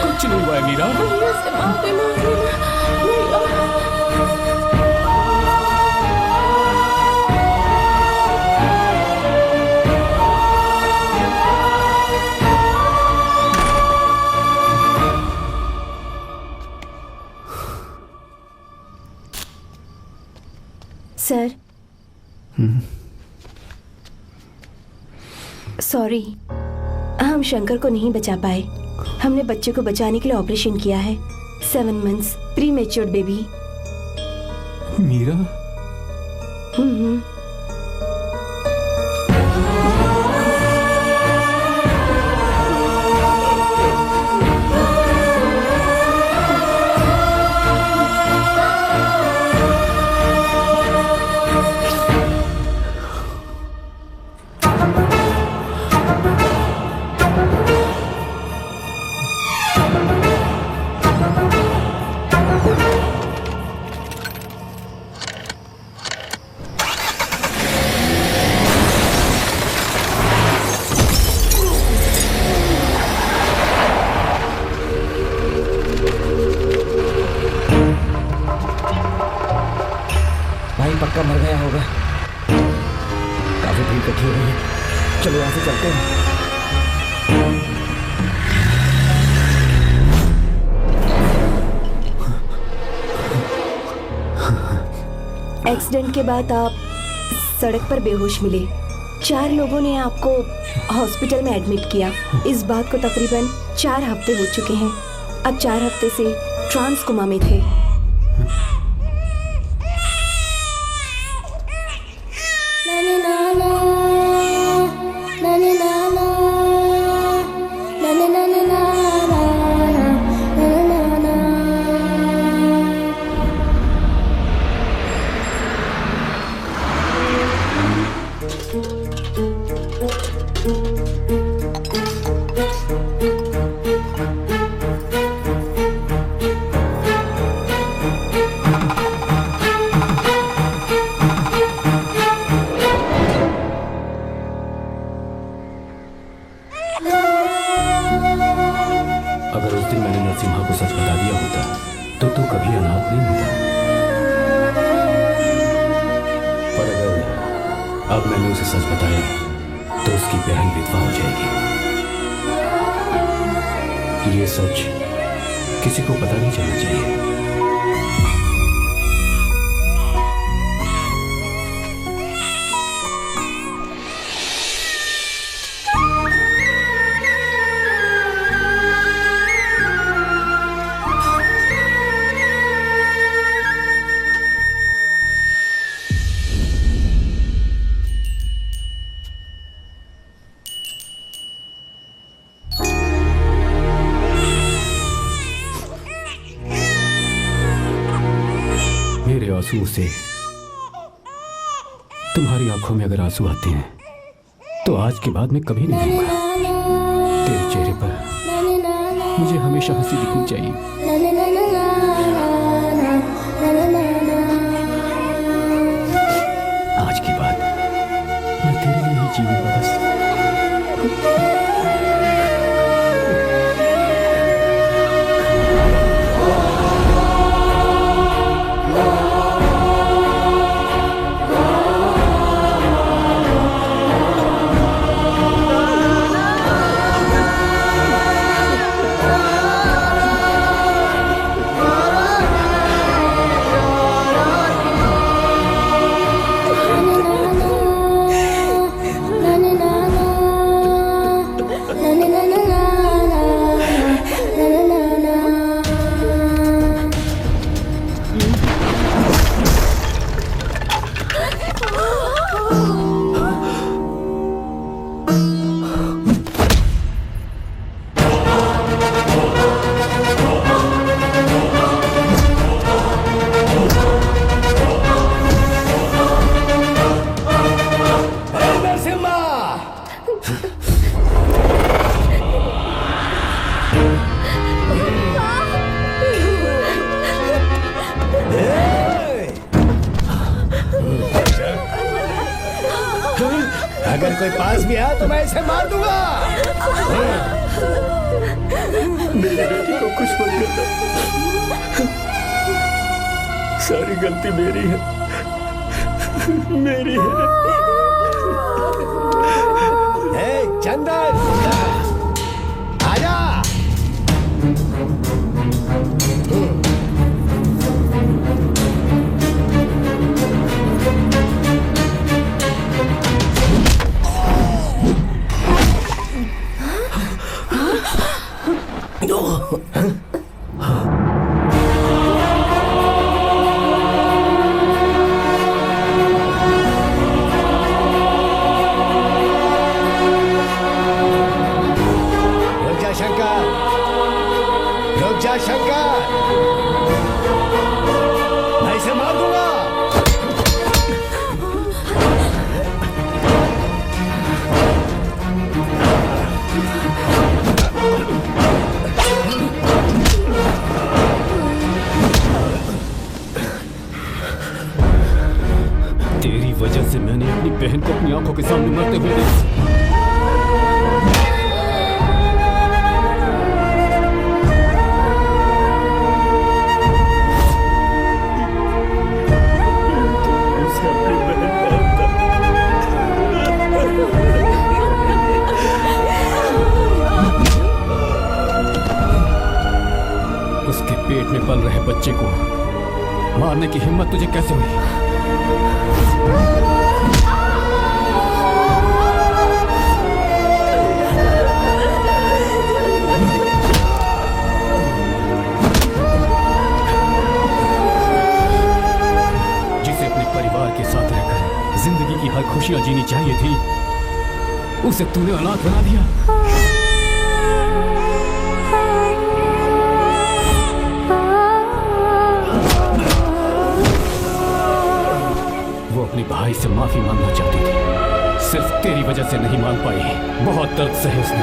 कुछ नहीं हुआ है मीरा। भैया से माफी मांग लेना भैया। सर, सॉरी, हम शंकर को नहीं बचा पाए। हमने बच्चे को बचाने के लिए ऑपरेशन किया है। 7 months pre matured baby. Meera, पक्का मर गया होगा। काफी भीड़ इकट्ठी हो गई है, चलो यहाँ से चलते हैं। एक्सीडेंट के बाद आप सड़क पर बेहोश मिले। 4 लोगों ने आपको हॉस्पिटल में एडमिट किया। इस बात को तकरीबन 4 हफ्ते हो चुके हैं। अब 4 हफ्ते से ट्रांस कोमा में थे। अगर उस दिन मैंने नरसिम्हा को सच बता दिया होता तो तू कभी अनाथ नहीं होता। पर अगर अब मैंने उसे सच बताया तो उसकी बहन विधवा हो जाएगी। ये सच किसी को पता नहीं चलना चाहिए। मेरे आंसू से तुम्हारी आंखों में अगर आंसू आते हैं तो आज के बाद मैं कभी नहीं रोऊंगा। तेरे चेहरे पर मुझे हमेशा हंसी दिखनी चाहिए। आज के बाद मैं तेरे लिए ही जीऊंगा बस। गया तो मैं इसे मार दूंगा। मेरी बेटी को कुछ मत करना, सारी गलती मेरी है, मेरी है। चंदन आजा। शंकर, मैं इसे मार दूंगा। तेरी वजह से मैंने अपनी बहन को अपनी आंखों के सामने मरते हुए देखा। पेट में पल रहे बच्चे को मारने की हिम्मत तुझे कैसे हुई? जिसे अपने परिवार के साथ रहकर जिंदगी की हर खुशियां जीनी चाहिए थी, उसे तूने अनाथ बना दिया। अपने भाई से माफी मांगना चाहती थी, सिर्फ तेरी वजह से नहीं मांग पाई। बहुत दर्द सहे उसने।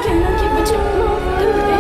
कहना कि मुझे माफ कर दे।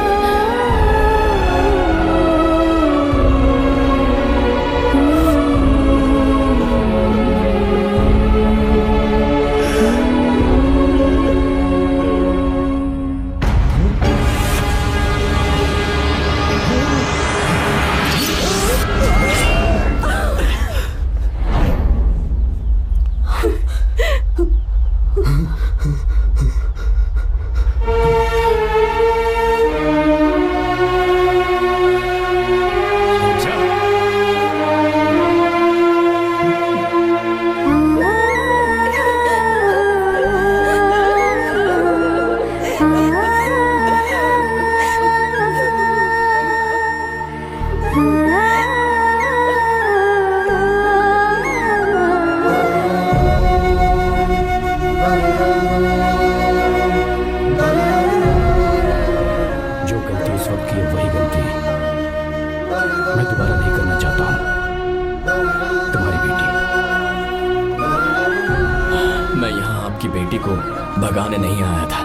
भगाने नहीं आया था,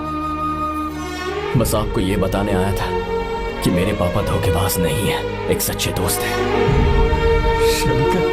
बस आपको ये बताने आया था कि मेरे पापा धोखेबाज नहीं है, एक सच्चे दोस्त हैं। शंकर,